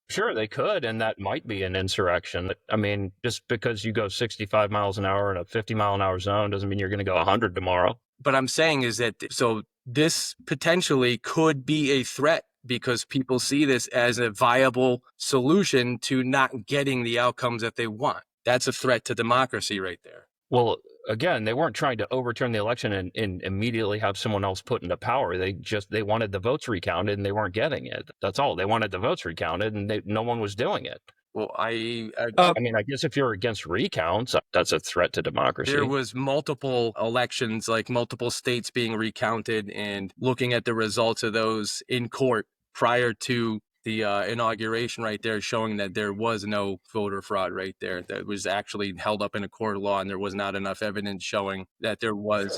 Sure, they could, and that might be an insurrection. I mean, just because you go 65 miles an hour in a 50-mile-an-hour zone doesn't mean you're going to go 100 tomorrow. But I'm saying is that, so this potentially could be a threat because people see this as a viable solution to not getting the outcomes that they want. That's a threat to democracy right there. Well, again, they weren't trying to overturn the election and immediately have someone else put into power. They wanted the votes recounted and they weren't getting it. That's all. They wanted the votes recounted and no one was doing it. Well, I mean, I guess if you're against recounts, that's a threat to democracy. There was multiple elections, like multiple states being recounted, and looking at the results of those in court prior to the inauguration right there, showing that there was no voter fraud right there. That was actually held up in a court of law, and there was not enough evidence showing that there was.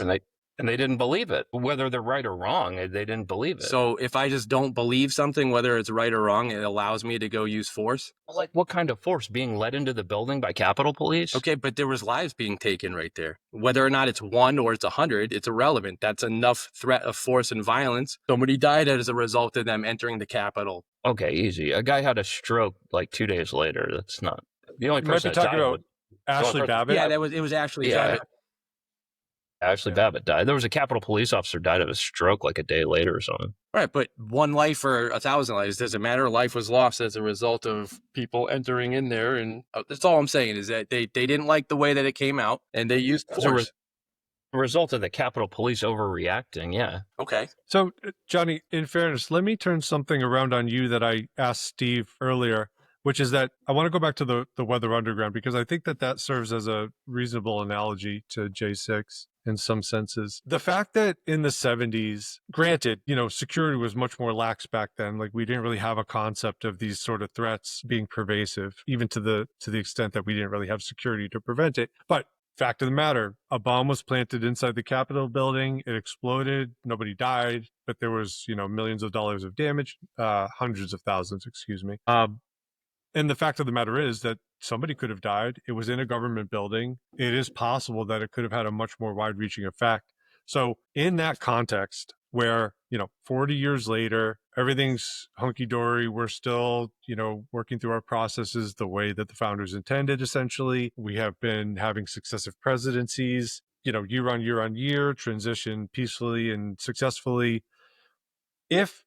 And they didn't believe it. Whether they're right or wrong, they didn't believe it. So if I just don't believe something, whether it's right or wrong, it allows me to go use force? Like what kind of force? Being led into the building by Capitol Police? Okay, but there was lives being taken right there. Whether or not it's 1 or it's 100, it's irrelevant. That's enough threat of force and violence. Somebody died as a result of them entering the Capitol. Okay, easy. A guy had a stroke like 2 days later. That's not the only person that died. About Ashley Babbitt. Yeah, it was Ashley Babbitt. Ashley Babbitt died. There was a Capitol Police officer died of a stroke like a day later or something. Right, but 1 life or 1,000 lives doesn't matter. Life was lost as a result of people entering in there, and that's all I'm saying is that they didn't like the way that it came out, and they used force. A result of the Capitol Police overreacting, yeah. Okay. So, Johnny, in fairness, let me turn something around on you that I asked Steve earlier, which is that I want to go back to the Weather Underground, because I think that serves as a reasonable analogy to J6 in some senses. The fact that in the 70s, granted, security was much more lax back then. Like, we didn't really have a concept of these sort of threats being pervasive, even to the extent that we didn't really have security to prevent it. But fact of the matter, a bomb was planted inside the Capitol building. It exploded. Nobody died, but there was, millions of dollars of damage, hundreds of thousands, excuse me. And the fact of the matter is that somebody could have died. It was in a government building. It is possible that it could have had a much more wide-reaching effect. So in that context, where, 40 years later, everything's hunky-dory, we're still, working through our processes the way that the founders intended, essentially. We have been having successive presidencies, year on year, transition peacefully and successfully. If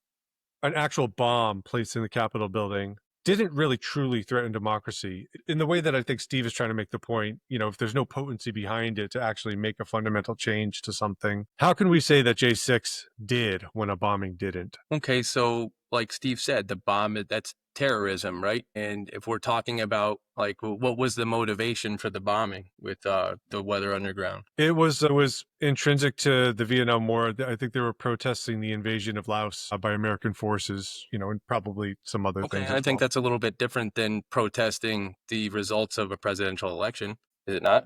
an actual bomb placed in the Capitol building didn't really truly threaten democracy in the way that I think Steve is trying to make the point, if there's no potency behind it to actually make a fundamental change to something, how can we say that J6 did when a bombing didn't? Okay, so like Steve said, the bomb, that's terrorism, right? And if we're talking about like what was the motivation for the bombing with the Weather Underground? It was intrinsic to the Vietnam War. I think they were protesting the invasion of Laos by American forces, and probably some other things. I think that's a little bit different than protesting the results of a presidential election, is it not?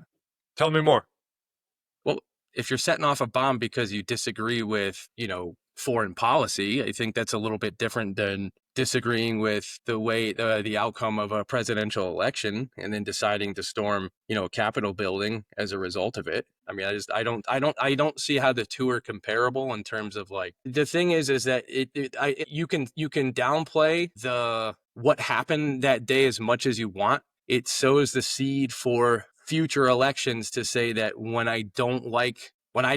Tell me more. Well, if you're setting off a bomb because you disagree with, foreign policy, I think that's a little bit different than disagreeing with the way the outcome of a presidential election and then deciding to storm, a Capitol building as a result of it. I mean, I don't see how the two are comparable in terms of like, the thing is that you can downplay what happened that day as much as you want. It sows the seed for future elections to say that when I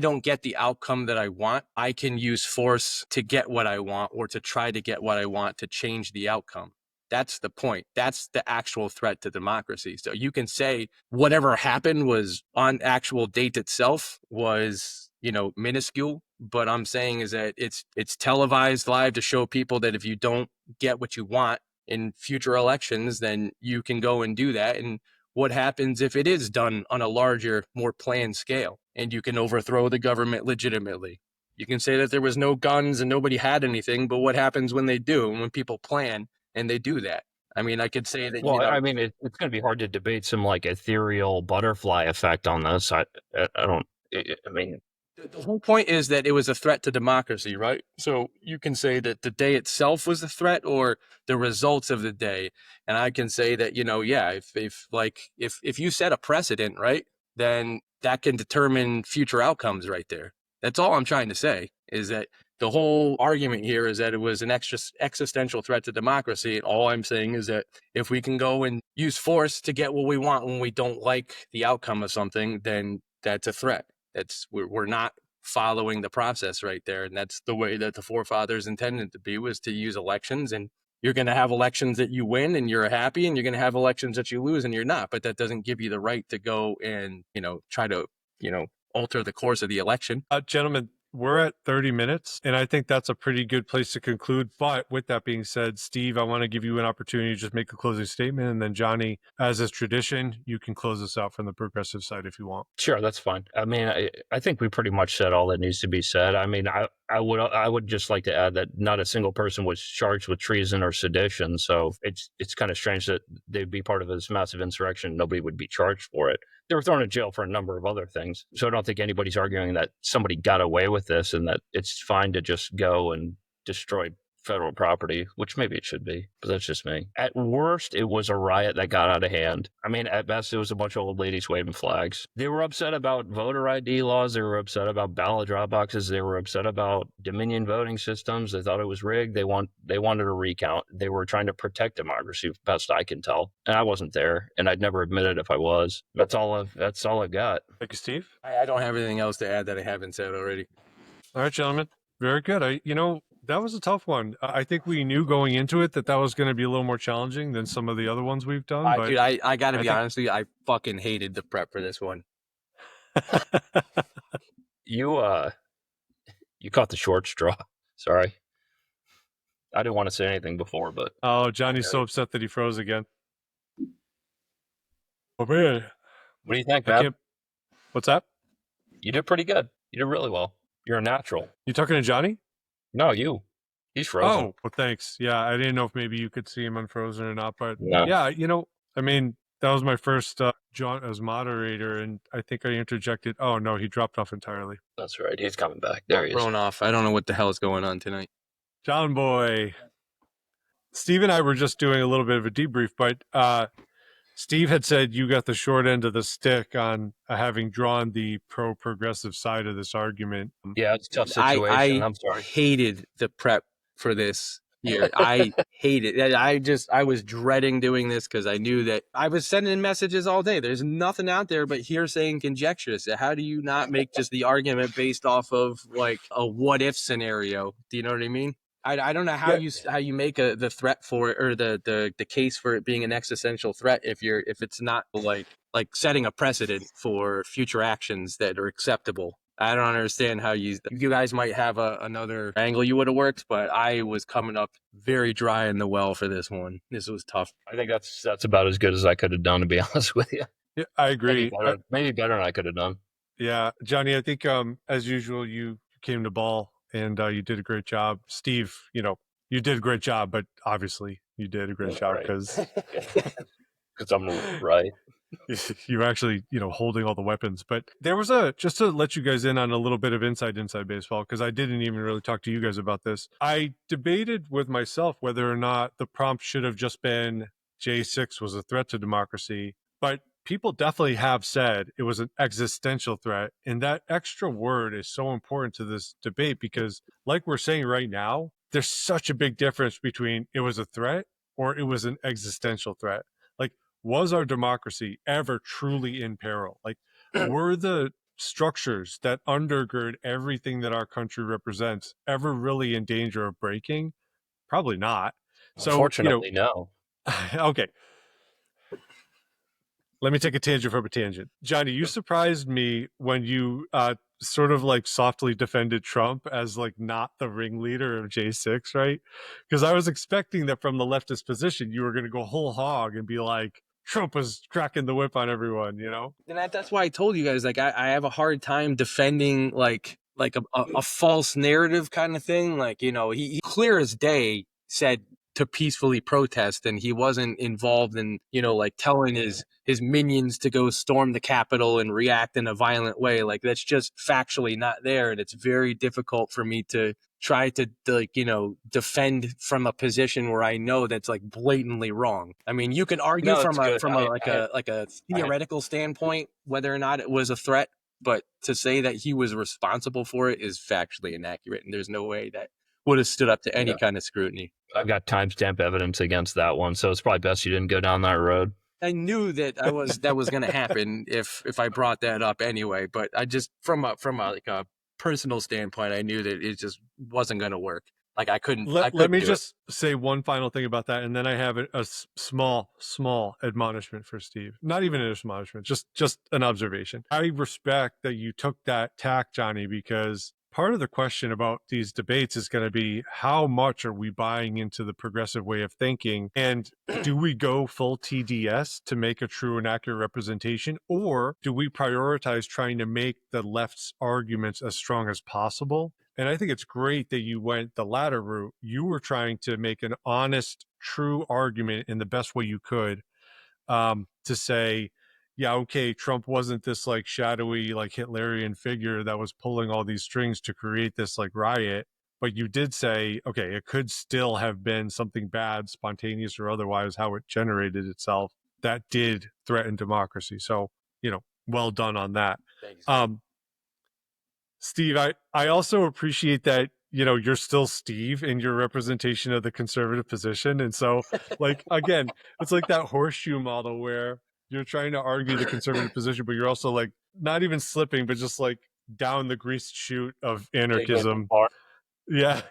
don't get the outcome that I want, I can use force to get what I want or to try to get what I want to change the outcome. That's the point. That's the actual threat to democracy. So you can say whatever happened was on actual date itself was, minuscule. But I'm saying is that it's televised live to show people that if you don't get what you want in future elections, then you can go and do that. And what happens if it is done on a larger, more planned scale and you can overthrow the government legitimately? You can say that there was no guns and nobody had anything, but what happens when they do and when people plan and they do that? I mean, I could say that. Well, I mean, it's going to be hard to debate some like ethereal butterfly effect on this. I mean, the whole point is that it was a threat to democracy, right? So you can say that the day itself was a threat or the results of the day. And I can say that, if you set a precedent, right, then that can determine future outcomes right there. That's all I'm trying to say is that the whole argument here is that it was an existential threat to democracy. And all I'm saying is that if we can go and use force to get what we want when we don't like the outcome of something, then that's a threat. We're not following the process right there. And that's the way that the forefathers intended to be, was to use elections. And you're going to have elections that you win and you're happy, and you're going to have elections that you lose and you're not. But that doesn't give you the right to go and, try to, alter the course of the election. Gentlemen, we're at 30 minutes, and I think that's a pretty good place to conclude. But with that being said, Steve, I want to give you an opportunity to just make a closing statement. And then Johnny, as is tradition, you can close us out from the progressive side if you want. Sure, that's fine. I mean, I think we pretty much said all that needs to be said. I mean, I would just like to add that not a single person was charged with treason or sedition. So it's kind of strange that they'd be part of this massive insurrection. Nobody would be charged for it. They were thrown in jail for a number of other things. So I don't think anybody's arguing that somebody got away with this and that it's fine to just go and destroy federal property, which maybe it should be, but that's just me. At worst, it was a riot that got out of hand. I mean, at best, it was a bunch of old ladies waving flags. They were upset about voter ID laws. They were upset about ballot drop boxes. They were upset about Dominion voting systems. They thought it was rigged. They wanted a recount. They were trying to protect democracy, best I can tell. And I wasn't there, and I'd never admit it if I was. That's all I've got. Thank you, Steve. I don't have anything else to add that I haven't said already. All right, gentlemen. Very good. That was a tough one. I think we knew going into it that was going to be a little more challenging than some of the other ones we've done. Dude, I got to be honest with you. I fucking hated the prep for this one. You caught the short straw. Sorry. I didn't want to say anything before, but... Oh, Johnny's so upset that he froze again. Oh, man. What do you think, man? What's that? You did pretty good. You did really well. You're a natural. You talking to Johnny? No, you. He's frozen. Oh, well, thanks. Yeah, I didn't know if maybe you could see him unfrozen or not, but no. Yeah, I mean, that was my first John as moderator, and I think I interjected. Oh, no, he dropped off entirely. That's right. He's coming back. There he is. Thrown off. I don't know what the hell is going on tonight. John boy. Steve and I were just doing a little bit of a debrief, but Steve had said you got the short end of the stick on having drawn the pro-progressive side of this argument. Yeah, it's a tough situation. I'm sorry. I hated the prep for this year. I hate it. I was dreading doing this because I knew that I was sending messages all day. There's nothing out there but hearsay and conjecture. So how do you not make just the argument based off of like a what if scenario? Do you know what I mean? I don't know how you make the threat for it or the case for it being an existential threat if it's not like setting a precedent for future actions that are acceptable. I don't understand how you guys might have another angle you would have worked, but I was coming up very dry in the well for this one. This was tough. I think that's about as good as I could have done, to be honest with you. Yeah, I agree. Maybe better than I could have done. Yeah, Johnny, I think as usual you came to ball and you did a great job. Steve, you did a great job, but obviously you did a great job because I'm right. You're actually, holding all the weapons. But there was just to let you guys in on a little bit of inside baseball, because I didn't even really talk to you guys about this. I debated with myself whether or not the prompt should have just been J6 was a threat to democracy. But people definitely have said it was an existential threat. And that extra word is so important to this debate because, like we're saying right now, there's such a big difference between it was a threat or it was an existential threat. Like, was our democracy ever truly in peril? Like, were the structures that undergird everything that our country represents ever really in danger of breaking? Probably not. So, unfortunately, no. Okay. Let me take a tangent from a tangent. Johnny, you surprised me when you sort of like softly defended Trump as like not the ringleader of J6, right? Because I was expecting that from the leftist position, you were going to go whole hog and be like, Trump was cracking the whip on everyone, And that's why I told you guys, like, I have a hard time defending like a false narrative kind of thing. Like, he clear as day said to peacefully protest, and he wasn't involved in, like telling his minions to go storm the Capitol and react in a violent way. Like, that's just factually not there. And it's very difficult for me to try to defend from a position where I know that's like blatantly wrong. I mean, you can argue from a theoretical standpoint whether or not it was a threat, but to say that he was responsible for it is factually inaccurate, and there's no way that would have stood up to any kind of scrutiny. I've got timestamp evidence against that one, so it's probably best you didn't go down that road. I knew that that was going to happen if I brought that up anyway, but I just from a personal standpoint, I knew that it just wasn't going to work. Like, I couldn't. Let me just say one final thing about that, and then I have a small admonishment for Steve. Not even an admonishment, just an observation. I respect that you took that tack, Johnny, because part of the question about these debates is going to be how much are we buying into the progressive way of thinking? And do we go full TDS to make a true and accurate representation? Or do we prioritize trying to make the left's arguments as strong as possible? And I think it's great that you went the latter route. You were trying to make an honest, true argument in the best way you could, to say, yeah, okay, Trump wasn't this like shadowy, like Hitlerian figure that was pulling all these strings to create this like riot. But you did say, okay, it could still have been something bad, spontaneous or otherwise, how it generated itself that did threaten democracy. So, well done on that. Thanks. Steve, I also appreciate that, you're still Steve in your representation of the conservative position. And so, like, again, it's like that horseshoe model where you're trying to argue the conservative position, but you're also like not even slipping, but just like down the greased chute of anarchism. Yeah.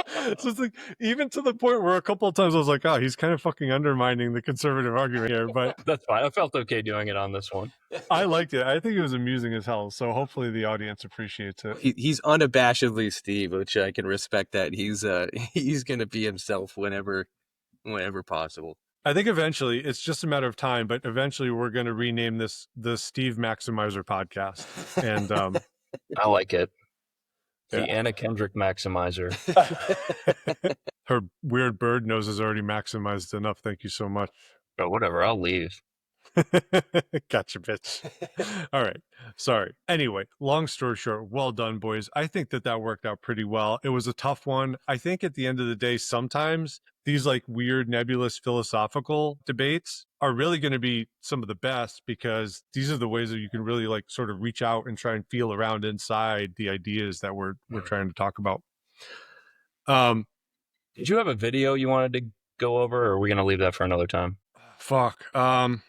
So it's like, even to the point where a couple of times I was like, oh, he's kind of fucking undermining the conservative argument here. But that's fine. I felt okay doing it on this one. I liked it. I think it was amusing as hell. So hopefully the audience appreciates it. He's unabashedly Steve, which I can respect that. He's going to be himself whenever possible. I think eventually it's just a matter of time, but eventually we're going to rename this the Steve Maximizer podcast. And I like it. The Anna Kendrick Maximizer. Her weird bird nose is already maximized enough. Thank you so much. But whatever, I'll leave. Gotcha, bitch. All right. Sorry. Anyway, long story short, well done, boys. I think that worked out pretty well. It was a tough one. I think at the end of the day, sometimes these like weird, nebulous philosophical debates are really going to be some of the best, because these are the ways that you can really like sort of reach out and try and feel around inside the ideas that we're trying to talk about. Did you have a video you wanted to go over, or are we going to leave that for another time? Fuck.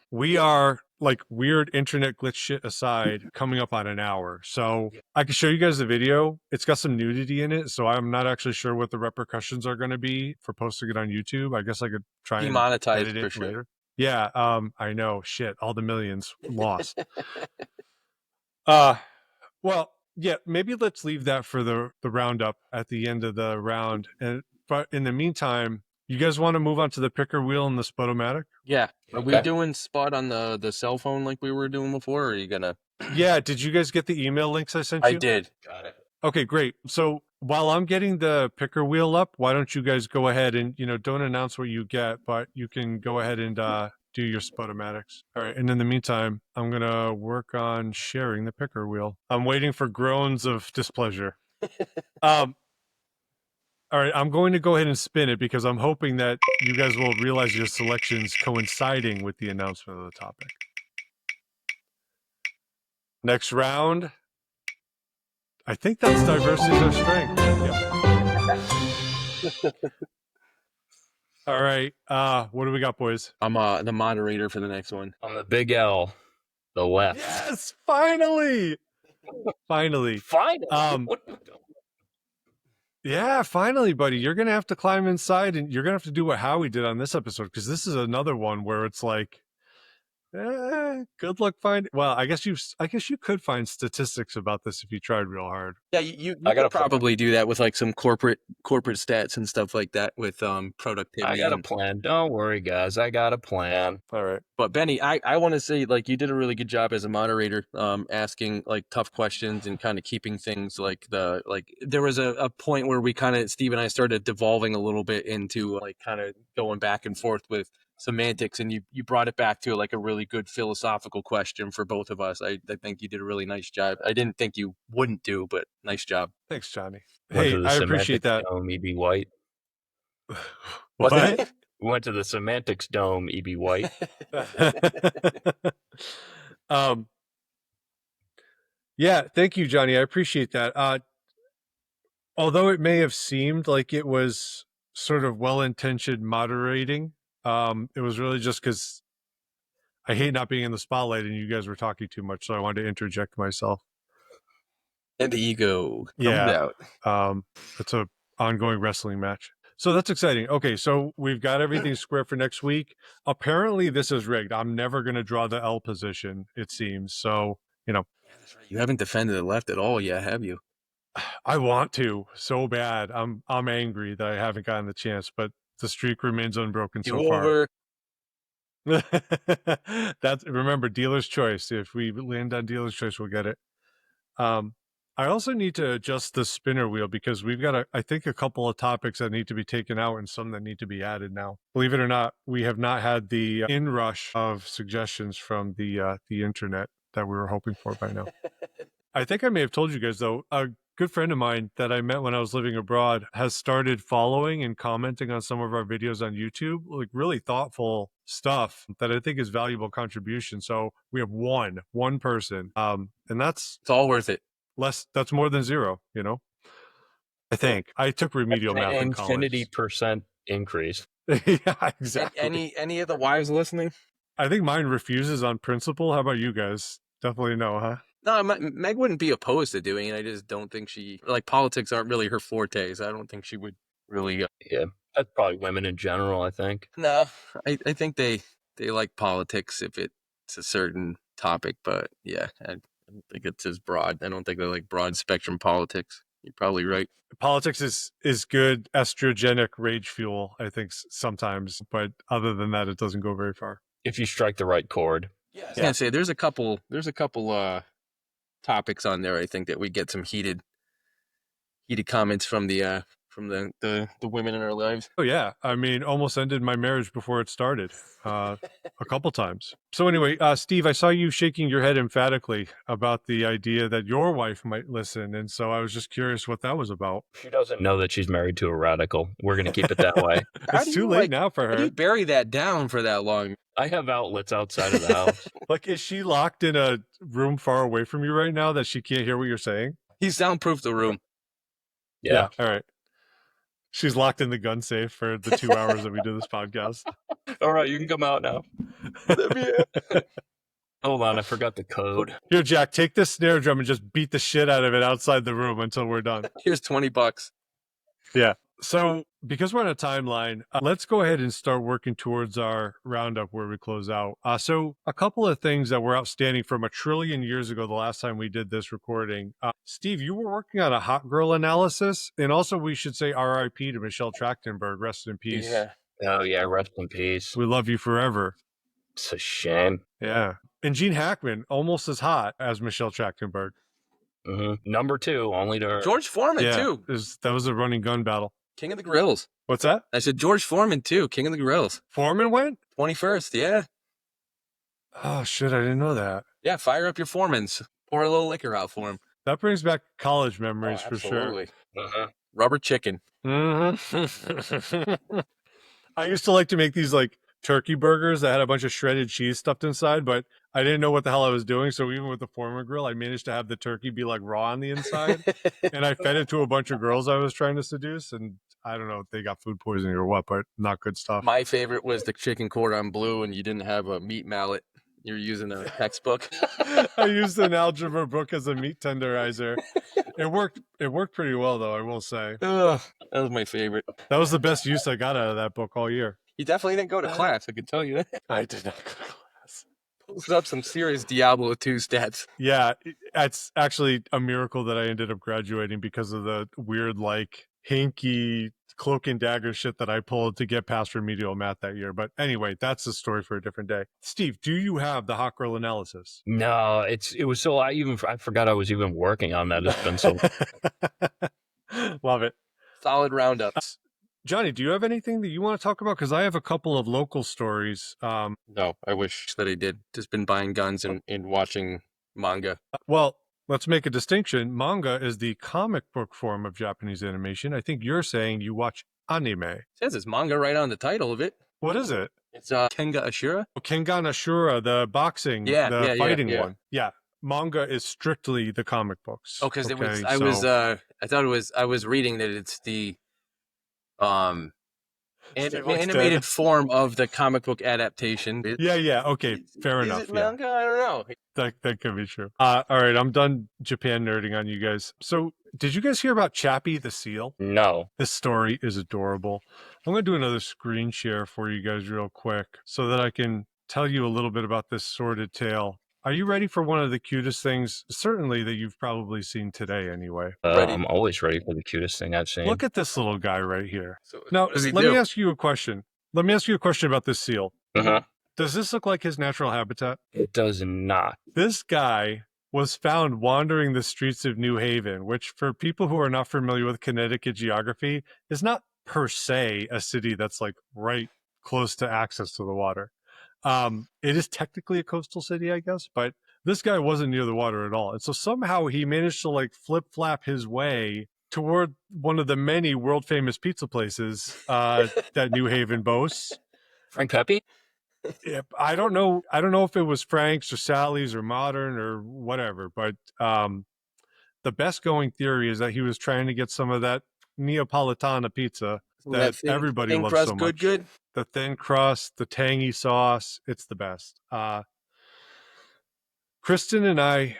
We are, like, weird internet glitch shit aside, coming up on an hour. So I can show you guys the video. It's got some nudity in it, so I'm not actually sure what the repercussions are going to be for posting it on YouTube. I guess I could try and edit it for later. Yeah, I know. Shit, all the millions lost. Well, yeah, maybe let's leave that for the roundup at the end of the round. But in the meantime, you guys want to move on to the picker wheel and the Spotomatic? Yeah. Are we doing spot on the cell phone like we were doing before, or are you gonna? Yeah. Did you guys get the email links I sent you? I did. Got it. Okay, great. So while I'm getting the picker wheel up, why don't you guys go ahead and, don't announce what you get, but you can go ahead and do your Spotomatics. All right. And in the meantime, I'm going to work on sharing the picker wheel. I'm waiting for groans of displeasure. All right, I'm going to go ahead and spin it because I'm hoping that you guys will realize your selections coinciding with the announcement of the topic. Next round. I think that's diversity is our strength. Yep. All right. What do we got, boys? I'm the moderator for the next one. I'm the big L, the left. Yes, finally. Finally. Yeah, finally, buddy. You're going to have to climb inside, and you're going to have to do what Howie did on this episode, because this is another one where it's like, good luck finding. Well, I guess you could find statistics about this if you tried real hard. Yeah, you could probably do that with like some corporate stats and stuff like that with productivity. I got a plan. Don't worry, guys. I got a plan. All right. But Benny, I want to say, like, you did a really good job as a moderator, asking like tough questions and kind of keeping things like there was a point where we Steve and I started devolving a little bit into like kind of going back and forth with semantics, and you brought it back to like a really good philosophical question for both of us. I think you did a really nice job. I didn't think you wouldn't do, but nice job. Thanks, Johnny. Hey, I appreciate that. E.B. White. What? We went to the semantics dome, E.B. White. Yeah, thank you, Johnny. I appreciate that. Although it may have seemed like it was sort of well-intentioned moderating, it was really just because I hate not being in the spotlight and you guys were talking too much, so I wanted to interject myself. And the ego comes out. It's an ongoing wrestling match. So that's exciting. Okay, so we've got everything square for next week. Apparently this is rigged. I'm never going to draw the L position, it seems. So, Yeah, that's right. You haven't defended the left at all yet, have you? I want to so bad. I'm angry that I haven't gotten the chance, but the streak remains unbroken so far. That's, remember, dealer's choice. If we land on dealer's choice, we'll get it. I also need to adjust the spinner wheel because we've got I think a couple of topics that need to be taken out and some that need to be added now. Believe it or not, we have not had the inrush of suggestions from the internet that we were hoping for by now. I think I may have told you guys, though, a good friend of mine that I met when I was living abroad has started following and commenting on some of our videos on YouTube, like really thoughtful stuff that I think is valuable contribution. So we have one person, and it's all worth it. That's more than zero, you know. I think I took remedial math in college. Infinity % increase. Yeah, exactly. Any of the wives listening? I think mine refuses on principle. How about you guys? Definitely no, huh? No, Meg wouldn't be opposed to doing it. I just don't think politics aren't really her forte. So I don't think she would really. Yeah, that's probably women in general, I think. No, I think they like politics if it's a certain topic, but yeah, I don't think it's as broad. I don't think they like broad spectrum politics. You're probably right. Politics is good estrogenic rage fuel, I think, sometimes, but other than that, it doesn't go very far. If you strike the right chord. Yeah, I was gonna say there's a couple topics on there. I think that we get some heated comments from the women in our lives. Oh yeah, I mean, almost ended my marriage before it started, a couple times. So anyway, Steve, I saw you shaking your head emphatically about the idea that your wife might listen, and so I was just curious what that was about. She doesn't know that she's married to a radical. We're going to keep it that way. It's too late now for her. How do you bury that down for that long? I have outlets outside of the house. Like, is she locked in a room far away from you right now that she can't hear what you're saying? He soundproofed the room. Yeah. All right. She's locked in the gun safe for the 2 hours that we do this podcast. All right, you can come out now. Hold on, I forgot the code. Here, Jack, take this snare drum and just beat the shit out of it outside the room until we're done. Here's $20. Yeah. So because we're on a timeline, let's go ahead and start working towards our roundup where we close out. So a couple of things that were outstanding from a trillion years ago, the last time we did this recording. Steve, you were working on a hot girl analysis. And also we should say RIP to Michelle Trachtenberg. Rest in peace. Yeah. Oh, yeah. Rest in peace. We love you forever. It's a shame. Yeah. And Gene Hackman, almost as hot as Michelle Trachtenberg. Mm-hmm. Number 2, only to her. George Foreman, too. That was a running gun battle. King of the Grills. What's that? I said George Foreman, too. King of the Grills. Foreman went? 21st, yeah. Oh, shit, I didn't know that. Yeah, fire up your Foremans. Pour a little liquor out for him. That brings back college memories for sure. Uh-huh. Rubber chicken. Mm-hmm. I used to like to make these like turkey burgers that had a bunch of shredded cheese stuffed inside, but I didn't know what the hell I was doing. So even with the Foreman grill, I managed to have the turkey be like raw on the inside. And I fed it to a bunch of girls I was trying to seduce. And I don't know if they got food poisoning or what, but not good stuff. My favorite was the chicken cordon bleu, and you didn't have a meat mallet. You're using a textbook. I used an algebra book as a meat tenderizer. It worked pretty well, though, I will say. Ugh, that was my favorite. That was the best use I got out of that book all year. You definitely didn't go to class, I can tell you that. I did not go to class. Posted up some serious Diablo 2 stats. Yeah, it's actually a miracle that I ended up graduating because of the weird, like, hinky cloak and dagger shit that I pulled to get past remedial math that year. But anyway, that's a story for a different day. Steve, do you have the hot girl analysis? No, it was so I forgot I was even working on that. It's been so love it. Solid roundup. Johnny, do you have anything that you want to talk about? Because I have a couple of local stories. No, I wish that I did. Just been buying guns and watching manga. Well, let's make a distinction. Manga is the comic book form of Japanese animation. I think you're saying you watch anime. It says it's manga right on the title of it. What is it? It's Kenga Ashura. Oh, Kengan Ashura, the boxing, the fighting one. Yeah. Manga is strictly the comic books. Oh, because I was reading that it's the animated form of the comic book adaptation. Yeah. Okay, fair enough. Is it manga? I don't know. That could be true. All right, I'm done Japan nerding on you guys. So, did you guys hear about Chappie the Seal? No. This story is adorable. I'm going to do another screen share for you guys real quick so that I can tell you a little bit about this sordid tale. Are you ready for one of the cutest things, certainly that you've probably seen today anyway? I'm always ready for the cutest thing I've seen. Look at this little guy right here. So Now, what does he let do? me ask you a question. Let me ask you a question about this seal. Uh-huh. Does this look like his natural habitat? It does not. This guy was found wandering the streets of New Haven, which for people who are not familiar with Connecticut geography is not per se a city that's like right close to access to the water. It is technically a coastal city, I guess, but this guy wasn't near the water at all. And so somehow he managed to like flip flap his way toward one of the many world famous pizza places that New Haven boasts. Frank Pepe? Yeah, I don't know if it was Frank's or Sally's or Modern or whatever, but the best going theory is that he was trying to get some of that Neapolitana pizza that everybody loves so much. Good. The thin crust, the tangy sauce, it's the best. Kristen and I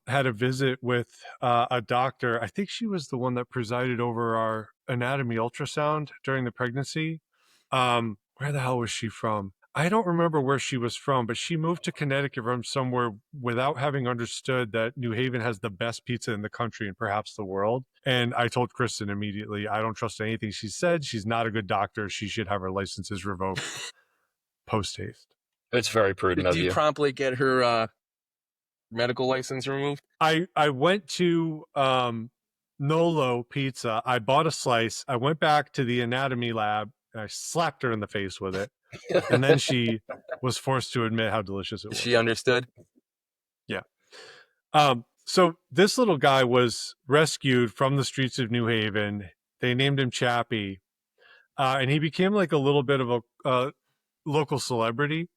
had a visit with a doctor. I think she was the one that presided over our anatomy ultrasound during the pregnancy. Where the hell was she from? I don't remember where she was from, but she moved to Connecticut from somewhere without having understood that New Haven has the best pizza in the country and perhaps the world. And I told Kristen immediately, I don't trust anything she said. She's not a good doctor. She should have her licenses revoked post haste. It's very prudent of you. Did you promptly get her medical license removed? I went to Nolo Pizza. I bought a slice. I went back to the anatomy lab and I slapped her in the face with it. And then she was forced to admit how delicious it was. She understood? Yeah. So this little guy was rescued from the streets of New Haven. They named him Chappie. And he became like a little bit of a local celebrity.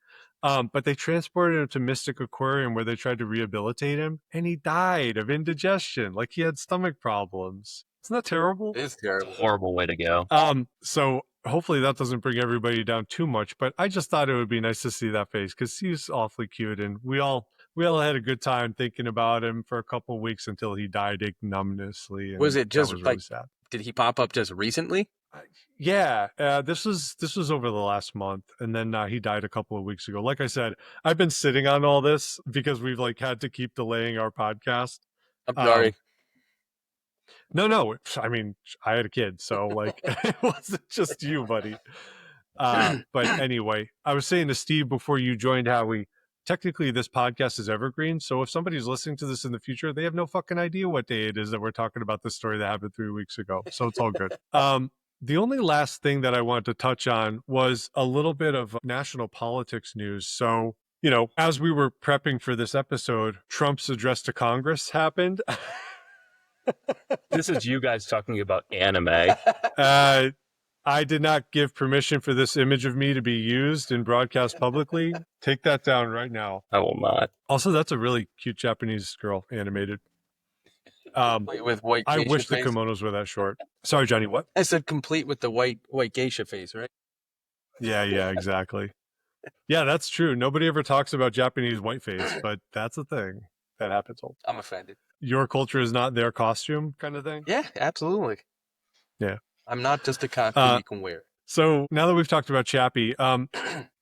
But they transported him to Mystic Aquarium where they tried to rehabilitate him. And he died of indigestion. Like he had stomach problems. Isn't that terrible? It is terrible. It's a horrible way to go. So hopefully that doesn't bring everybody down too much, but I just thought it would be nice to see that face because he's awfully cute, and we all had a good time thinking about him for a couple of weeks until he died ignominiously. Was it just really like sad? Did he pop up just recently? Yeah, this was over the last month, and then he died a couple of weeks ago. Like I said, I've been sitting on all this because we've like had to keep delaying our podcast. I'm sorry. No. I mean, I had a kid, so like it wasn't just you, buddy. But anyway, I was saying to Steve before you joined, Howie, technically this podcast is evergreen. So if somebody's listening to this in the future, they have no fucking idea what day it is that we're talking about this story that happened 3 weeks ago. So it's all good. The only last thing that I wanted to touch on was a little bit of national politics news. So, you know, as we were prepping for this episode, Trump's address to Congress happened. This is you guys talking about anime. I did not give permission for this image of me to be used and broadcast publicly. Take that down right now. I will not. Also, that's a really cute Japanese girl animated. With white I geisha wish face. the kimonos were that short. Sorry, Johnny, what? I said complete with the white geisha face, right? Yeah, exactly. Yeah, that's true. Nobody ever talks about Japanese whiteface, but that's a thing that happens. I'm offended. Your culture is not their costume kind of thing? Yeah, absolutely. Yeah. I'm not just a costume you can wear. So now that we've talked about Chappie,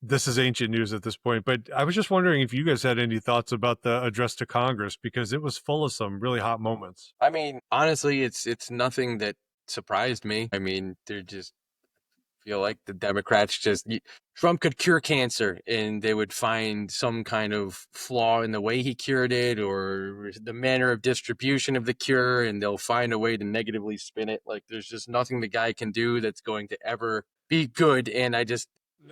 this is ancient news at this point, but I was just wondering if you guys had any thoughts about the address to Congress, because it was full of some really hot moments. I mean, honestly, it's nothing that surprised me. I mean, they're just feel like the Democrats Trump could cure cancer and they would find some kind of flaw in the way he cured it or the manner of distribution of the cure, and they'll find a way to negatively spin it. Like there's just nothing the guy can do that's going to ever be good. And I just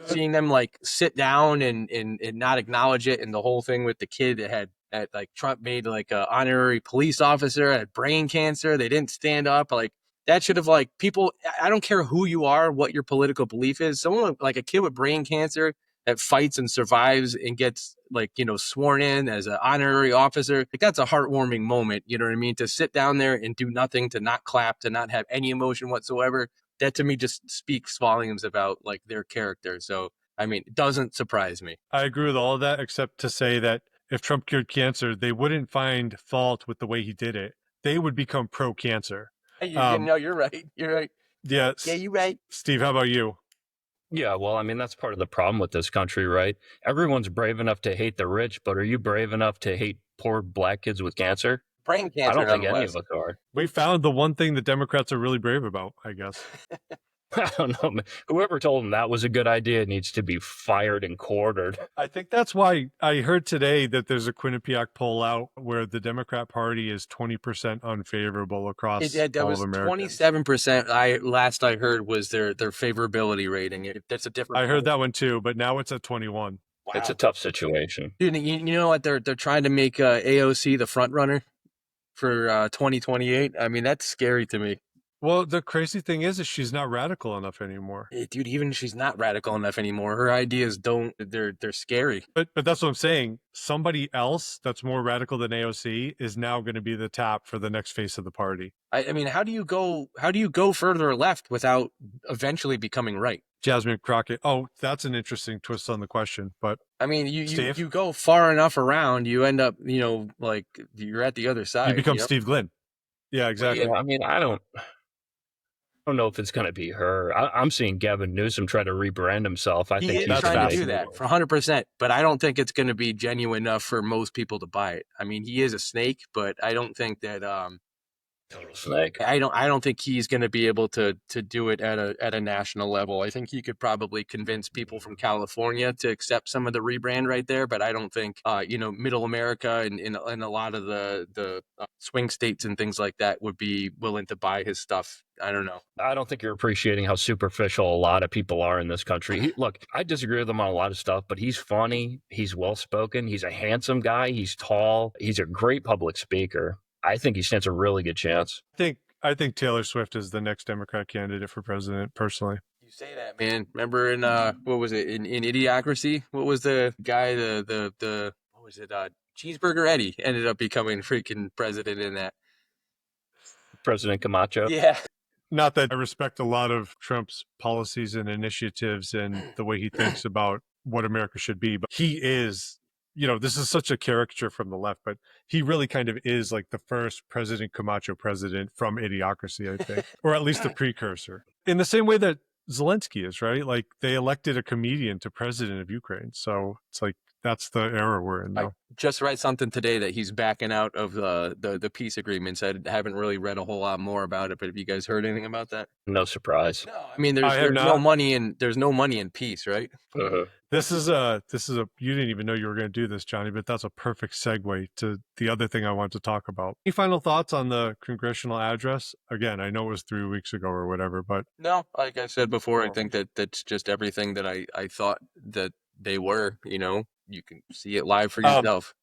seeing them like sit down and not acknowledge it, and the whole thing with the kid that had like Trump made like a honorary police officer had brain cancer. They didn't stand up. Like that should have like people. I don't care who you are, what your political belief is. Someone like a kid with brain cancer that fights and survives and gets like, you know, sworn in as an honorary officer. Like that's a heartwarming moment. You know what I mean? To sit down there and do nothing, to not clap, to not have any emotion whatsoever. That to me just speaks volumes about like their character. So, I mean, it doesn't surprise me. I agree with all of that, except to say that if Trump cured cancer, they wouldn't find fault with the way he did it. They would become pro-cancer. No, you're right. You're right. Yeah. Yeah, you're right. Steve, how about you? Yeah, well, I mean, that's part of the problem with this country, right? Everyone's brave enough to hate the rich, but are you brave enough to hate poor black kids with cancer? Brain I cancer, don't think any of nonetheless. us are. We found the one thing the Democrats are really brave about, I guess. I don't know. Whoever told them that was a good idea needs to be fired and quartered. I think that's why I heard today that there's a Quinnipiac poll out where the Democrat Party is 20% unfavorable across That all of was Americans. 27%. Last I heard was their favorability rating. That's a different. I heard that one too, but now it's at 21. Wow. It's a tough situation. Dude, you know what? They're trying to make AOC the front runner for 2028. I mean, that's scary to me. Well, the crazy thing is she's not radical enough anymore. Dude, even she's not radical enough anymore. Her ideas they're scary. But that's what I'm saying. Somebody else that's more radical than AOC is now going to be the top for the next face of the party. I mean, how do you go further left without eventually becoming right? Jasmine Crockett. Oh, that's an interesting twist on the question. But I mean, you go far enough around, you end up, like you're at the other side. You become Steve Glynn. Yeah, exactly. Yeah, I mean, I don't know if it's going to be her. I'm seeing Gavin Newsom try to rebrand himself. I think he's trying to do that for 100%, but I don't think it's going to be genuine enough for most people to buy it. I mean, he is a snake, but I don't think that total snake. I don't think he's going to be able to do it at a national level. I think he could probably convince people from California to accept some of the rebrand right there, but I don't think Middle America and a lot of the swing states and things like that would be willing to buy his stuff. I don't know. I don't think you're appreciating how superficial a lot of people are in this country. Look, I disagree with him on a lot of stuff, but he's funny, he's well spoken, he's a handsome guy, he's tall, he's a great public speaker. I think he stands a really good chance. I think Taylor Swift is the next Democrat candidate for president, personally. You say that, man. Remember in what was it in Idiocracy? What was the guy the what was it? Cheeseburger Eddie ended up becoming freaking president in that. President Camacho. Yeah. Not that I respect a lot of Trump's policies and initiatives and the way he thinks about what America should be, but he is, this is such a caricature from the left, but he really kind of is like the first President Camacho president from Idiocracy, I think, or at least the precursor. In the same way that Zelensky is, right? Like they elected a comedian to president of Ukraine. So it's like, that's the era we're in now. I just read something today that he's backing out of the peace agreements. I haven't really read a whole lot more about it, but have you guys heard anything about that? No surprise. No, I mean there's no money in peace, right? Uh-huh. This is a you didn't even know you were going to do this, Johnny, but that's a perfect segue to the other thing I want to talk about. Any final thoughts on the congressional address? Again, I know it was 3 weeks ago or whatever, but no, like I said before, I think that's just everything that I thought that they were. You can see it live for yourself.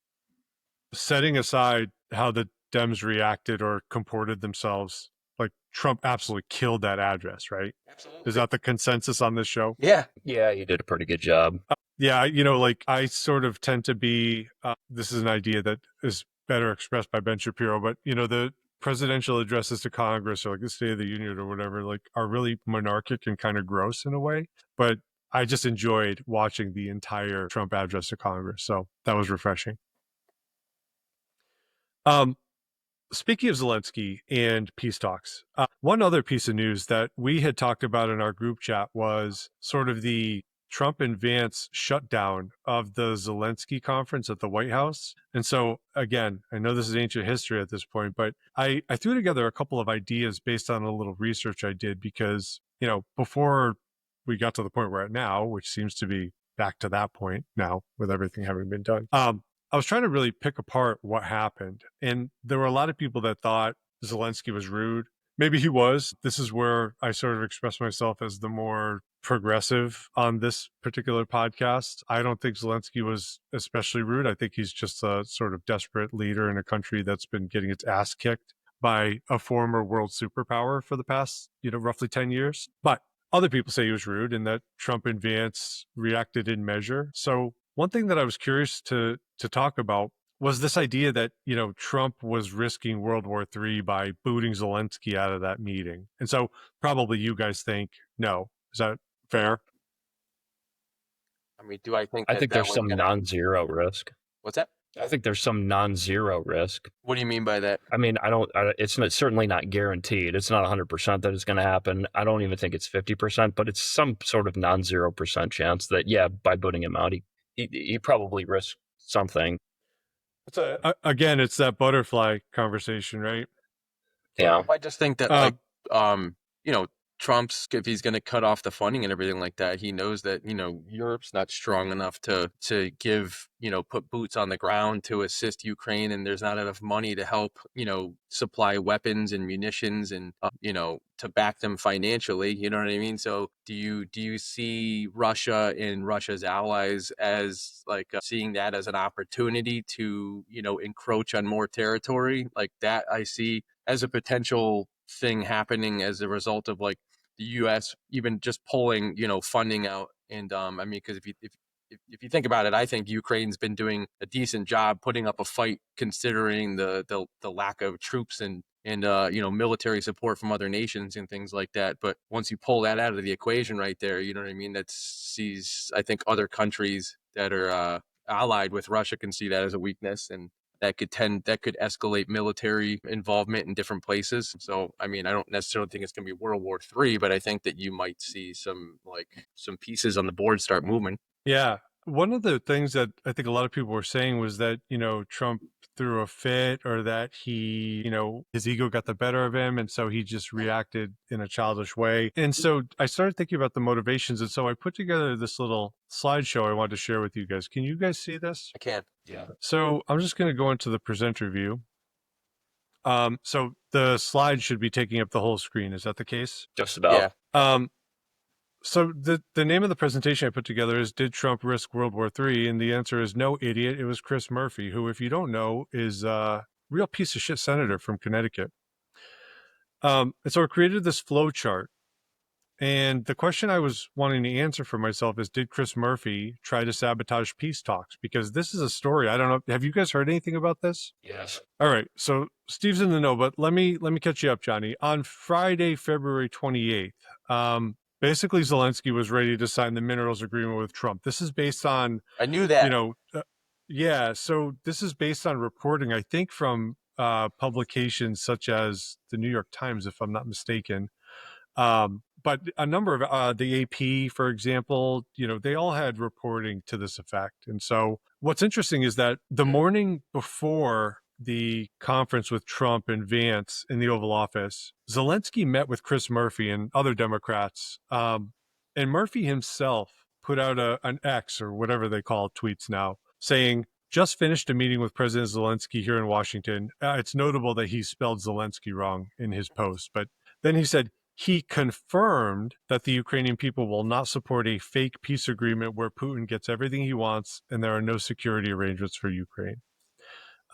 Setting aside how the Dems reacted or comported themselves, like Trump absolutely killed that address, right? Absolutely. Is that the consensus on this show? Yeah. Yeah, you did a pretty good job. Yeah, like I sort of tend to be, this is an idea that is better expressed by Ben Shapiro, but the presidential addresses to Congress or like the State of the Union or whatever, like are really monarchic and kind of gross in a way. But I just enjoyed watching the entire Trump address to Congress. So that was refreshing. Speaking of Zelensky and peace talks, one other piece of news that we had talked about in our group chat was sort of the Trump and Vance shutdown of the Zelensky conference at the White House. And so, again, I know this is ancient history at this point, but I threw together a couple of ideas based on a little research I did because, before we got to the point we're at now, which seems to be back to that point now with everything having been done. I was trying to really pick apart what happened. And there were a lot of people that thought Zelensky was rude. Maybe he was. This is where I sort of express myself as the more progressive on this particular podcast. I don't think Zelensky was especially rude. I think he's just a sort of desperate leader in a country that's been getting its ass kicked by a former world superpower for the past, roughly 10 years. But other people say he was rude and that Trump and Vance reacted in measure. So one thing that I was curious to talk about was this idea that, Trump was risking World War III by booting Zelensky out of that meeting. And so probably you guys think, no. Is that fair? I mean, do I think I think there's some non-zero risk. What's that? I think there's some non-zero risk. What do you mean by that? I mean, it's certainly not guaranteed. It's not 100% that it's going to happen. I don't even think it's 50%, but it's some sort of non-zero percent chance that, yeah, by booting him out, he probably risks something. Again, it's that butterfly conversation, right? Yeah. I just think that you know, Trump's, if he's going to cut off the funding and everything like that, he knows that, you know, Europe's not strong enough to give, you know, put boots on the ground to assist Ukraine, and there's not enough money to help, you know, supply weapons and munitions and you know, to back them financially, you know what I mean? So do you see Russia and Russia's allies as like seeing that as an opportunity to, you know, encroach on more territory like that? I see as a potential thing happening as a result of like the U.S. even just pulling, you know, funding out. And I mean, because if you think about it, I think Ukraine's been doing a decent job putting up a fight, considering the lack of troops and you know, military support from other nations and things like that. But once you pull that out of the equation, right there, you know what I mean. That sees, I think, other countries that are allied with Russia can see that as a weakness, and that could escalate military involvement in different places. So, I mean, I don't necessarily think it's going to be World War III, but I think that you might see some pieces on the board start moving. Yeah. One of the things that I think a lot of people were saying was that, you know, Trump threw a fit, or that he, you know, his ego got the better of him. And so he just reacted in a childish way. And so I started thinking about the motivations. And so I put together this little slideshow I wanted to share with you guys. Can you guys see this? I can. Yeah. So I'm just going to go into the presenter view. So the slide should be taking up the whole screen. Is that the case? Just about. Yeah. So the name of the presentation I put together is "Did Trump Risk World War III?" And the answer is no, idiot. It was Chris Murphy, who, if you don't know, is a real piece of shit senator from Connecticut. And so I created this flow chart. And the question I was wanting to answer for myself is, did Chris Murphy try to sabotage peace talks? Because this is a story. I don't know. Have you guys heard anything about this? Yes. All right. So Steve's in the know, but let me catch you up, Johnny. On Friday, February 28th, basically Zelensky was ready to sign the minerals agreement with Trump. This is based on, I knew that. you know, yeah. So this is based on reporting, I think, from publications such as the New York Times, if I'm not mistaken. But a number of the AP, for example, you know, they all had reporting to this effect. And so what's interesting is that the morning before the conference with Trump and Vance in the Oval Office, Zelensky met with Chris Murphy and other Democrats. And Murphy himself put out an X, or whatever they call tweets now, saying, "Just finished a meeting with President Zelensky here in Washington." It's notable that he spelled Zelensky wrong in his post, but then he said, he confirmed that the Ukrainian people will not support a fake peace agreement where Putin gets everything he wants and there are no security arrangements for Ukraine.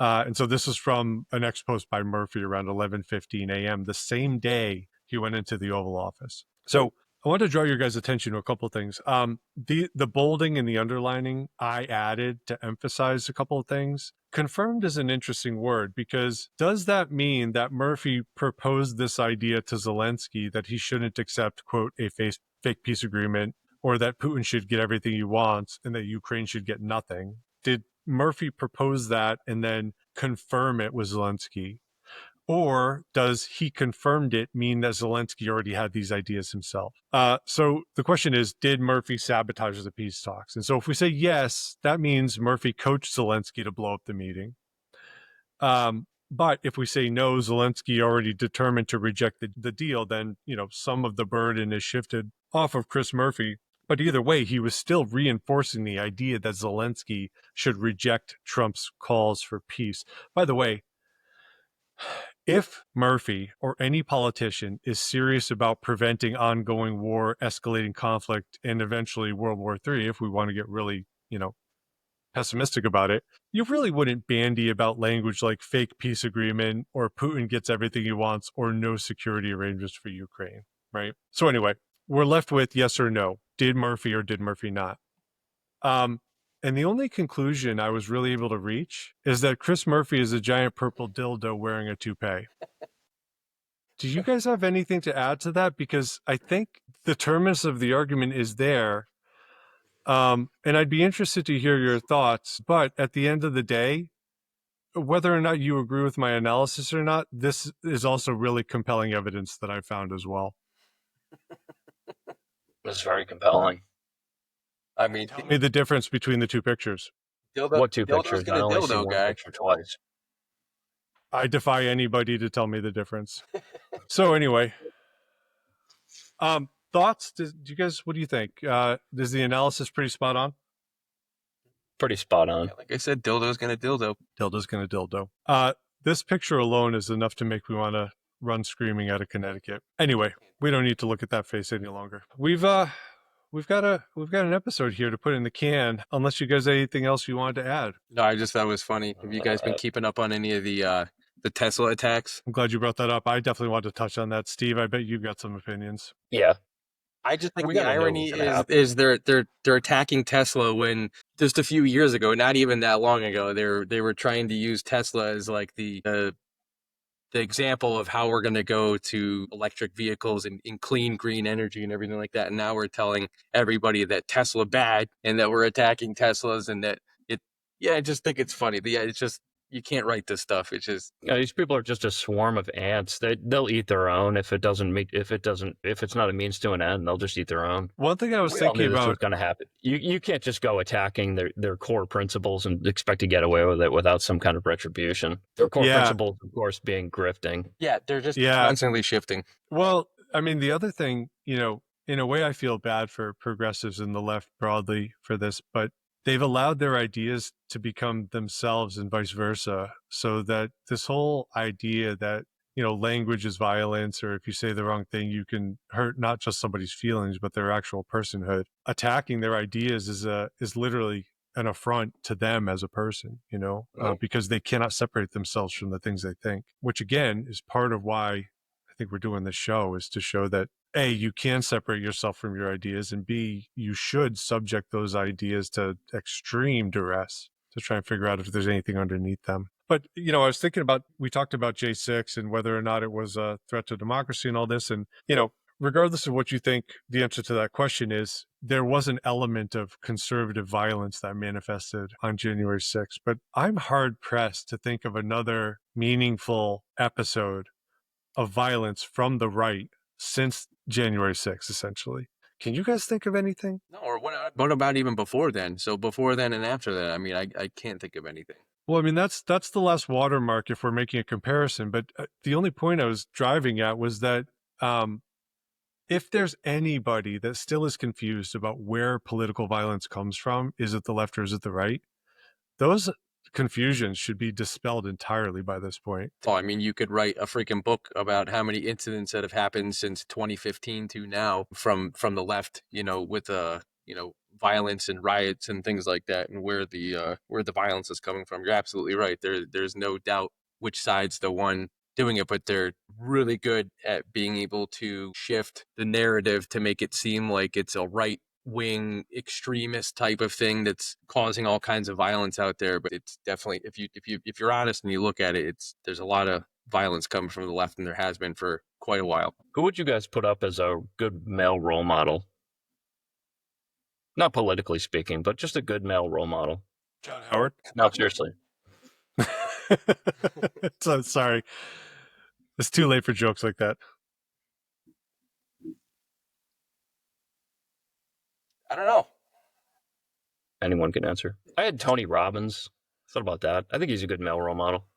And so this is from an ex post by Murphy around 11:15 a.m. the same day he went into the Oval Office. So I want to draw your guys' attention to a couple of things. The bolding and the underlining I added to emphasize a couple of things. Confirmed is an interesting word, because does that mean that Murphy proposed this idea to Zelensky that he shouldn't accept, quote, a fake peace agreement, or that Putin should get everything he wants and that Ukraine should get nothing? Did Murphy propose that and then confirm it with Zelensky? Or does he confirmed it mean that Zelensky already had these ideas himself? So the question is, did Murphy sabotage the peace talks? And so if we say yes, that means Murphy coached Zelensky to blow up the meeting. But if we say no, Zelensky already determined to reject the deal, then, you know, some of the burden is shifted off of Chris Murphy. But either way, he was still reinforcing the idea that Zelensky should reject Trump's calls for peace. By the way, if Murphy or any politician is serious about preventing ongoing war, escalating conflict, and eventually World War III, if we want to get really, you know, pessimistic about it, you really wouldn't bandy about language like fake peace agreement, or Putin gets everything he wants, or no security arrangements for Ukraine, right? So anyway, we're left with yes or no. Did Murphy or did Murphy not? And the only conclusion I was really able to reach is that Chris Murphy is a giant purple dildo wearing a toupee. Do you guys have anything to add to that? Because I think the terminus of the argument is there. And I'd be interested to hear your thoughts. But at the end of the day, whether or not you agree with my analysis or not, this is also really compelling evidence that I found as well. It's very compelling. I mean, tell me the difference between the two pictures. What two pictures? I only see one picture twice. I defy anybody to tell me the difference. So anyway, thoughts? Do you guys? What do you think? Is the analysis pretty spot on? Pretty spot on. Yeah, like I said, dildo's gonna dildo. Dildo's gonna dildo. This picture alone is enough to make me want to run screaming out of Connecticut. Anyway, we don't need to look at that face any longer. We've got an episode here to put in the can. Unless you guys have anything else you wanted to add. No, I just thought it was funny. Have you guys been keeping up on any of the Tesla attacks? I'm glad you brought that up. I definitely wanted to touch on that, Steve. I bet you've got some opinions. Yeah. I just think the irony is they're attacking Tesla when just a few years ago, not even that long ago, they were trying to use Tesla as like the example of how we're going to go to electric vehicles and clean green energy and everything like that. And now we're telling everybody that Tesla bad and that we're attacking Teslas and that I just think it's funny. It's just, you can't write this stuff. It's just, these people are just a swarm of ants. They'll eat their own if it's not a means to an end. They'll just eat their own. One thing I was thinking about, this was going to happen. You can't just go attacking their core principles and expect to get away with it without some kind of retribution. Their core principles, of course, being grifting. Yeah, they're just constantly shifting. Well, I mean, the other thing, in a way, I feel bad for progressives in the left broadly for this, but they've allowed their ideas to become themselves and vice versa. So that this whole idea that, language is violence, or if you say the wrong thing, you can hurt not just somebody's feelings, but their actual personhood. Attacking their ideas is literally an affront to them as a person, because they cannot separate themselves from the things they think, which again is part of why I think we're doing this show, is to show that A, you can separate yourself from your ideas, and B, you should subject those ideas to extreme duress to try and figure out if there's anything underneath them. But, I was thinking about, we talked about J6 and whether or not it was a threat to democracy and all this. And, regardless of what you think the answer to that question is, there was an element of conservative violence that manifested on January 6th. But I'm hard pressed to think of another meaningful episode of violence from the right since January 6th, essentially. Can you guys think of anything? No, or what about even before then? So before then and after that, I mean, I can't think of anything. Well, I mean, that's the last watermark if we're making a comparison. But the only point I was driving at was that if there's anybody that still is confused about where political violence comes from, is it the left or is it the right? Those confusions should be dispelled entirely by this point. Oh, I mean, you could write a freaking book about how many incidents that have happened since 2015 to now from the left, with violence and riots and things like that, and where the violence is coming from. You're absolutely right. There's no doubt which side's the one doing it, but they're really good at being able to shift the narrative to make it seem like it's a right wing extremist type of thing that's causing all kinds of violence out there. But it's definitely, if you're honest and you look at it, there's a lot of violence coming from the left, and there has been for quite a while. Who would you guys put up as a good male role model? Not politically speaking, but just a good male role model. John Howard? No, seriously. So, sorry. It's too late for jokes like that. I don't know. Anyone can answer. I had Tony Robbins. Thought about that. I think he's a good male role model.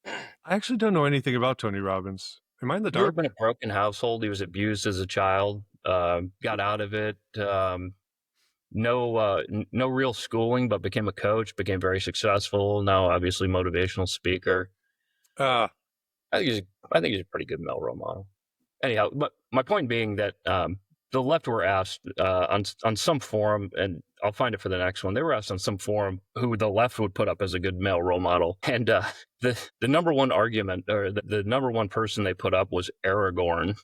I actually don't know anything about Tony Robbins. Am I in the dark? He grew up in a broken household. He was abused as a child. Got out of it. No real schooling, but became a coach. Became very successful. Now, obviously, motivational speaker. I think he's a pretty good male role model. Anyhow, but my point being that the left were asked on some forum, and I'll find it for the next one. They were asked on some forum who the left would put up as a good male role model, and the number one argument, or the number one person they put up was Aragorn.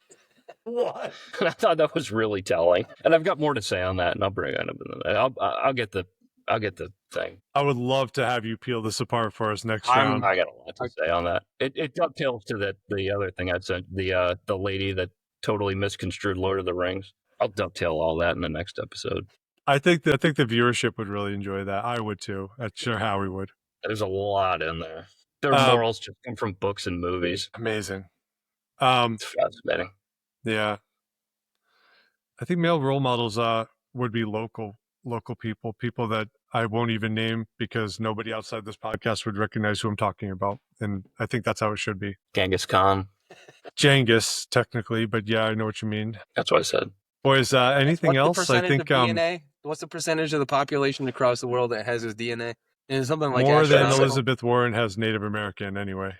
What? And I thought that was really telling. And I've got more to say on that, and I'll bring it up. I'll get the thing. I would love to have you peel this apart for us next round. I got a lot to say on that. It dovetails to the other thing I said, the lady that totally misconstrued Lord of the Rings. I'll dovetail all that in the next episode. I think the viewership would really enjoy that. I would too. I'm sure Howie would. There's a lot in there. Their morals just come from books and movies. Amazing. It's fascinating. Yeah. I think male role models would be local people that I won't even name because nobody outside this podcast would recognize who I'm talking about. And I think that's how it should be. Genghis Khan. Genghis, technically, but yeah, I know what you mean. That's what I said. Boys, anything else? What's the percentage of DNA? What's the percentage of the population across the world that has his DNA? And something like more than Elizabeth Warren has Native American anyway.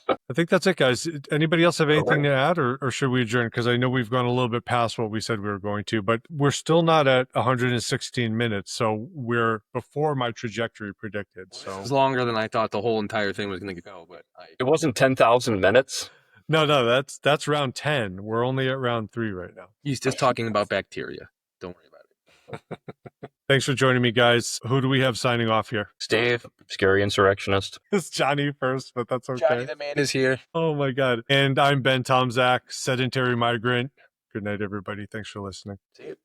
I think that's it, guys. Anybody else have anything to add, or should we adjourn? Because I know we've gone a little bit past what we said we were going to, but we're still not at 116 minutes, so we're before my trajectory predicted. So it's longer than I thought the whole entire thing was going to go. But it wasn't 10,000 minutes. No, that's round 10. We're only at round 3 right now. He's just talking about bacteria. Don't worry about it. Thanks for joining me, guys. Who do we have signing off here? Steve, scary insurrectionist. It's Johnny first, but that's okay. Johnny the man is here. Oh my God. And I'm Ben Tomzak, sedentary migrant. Good night, everybody. Thanks for listening. See you.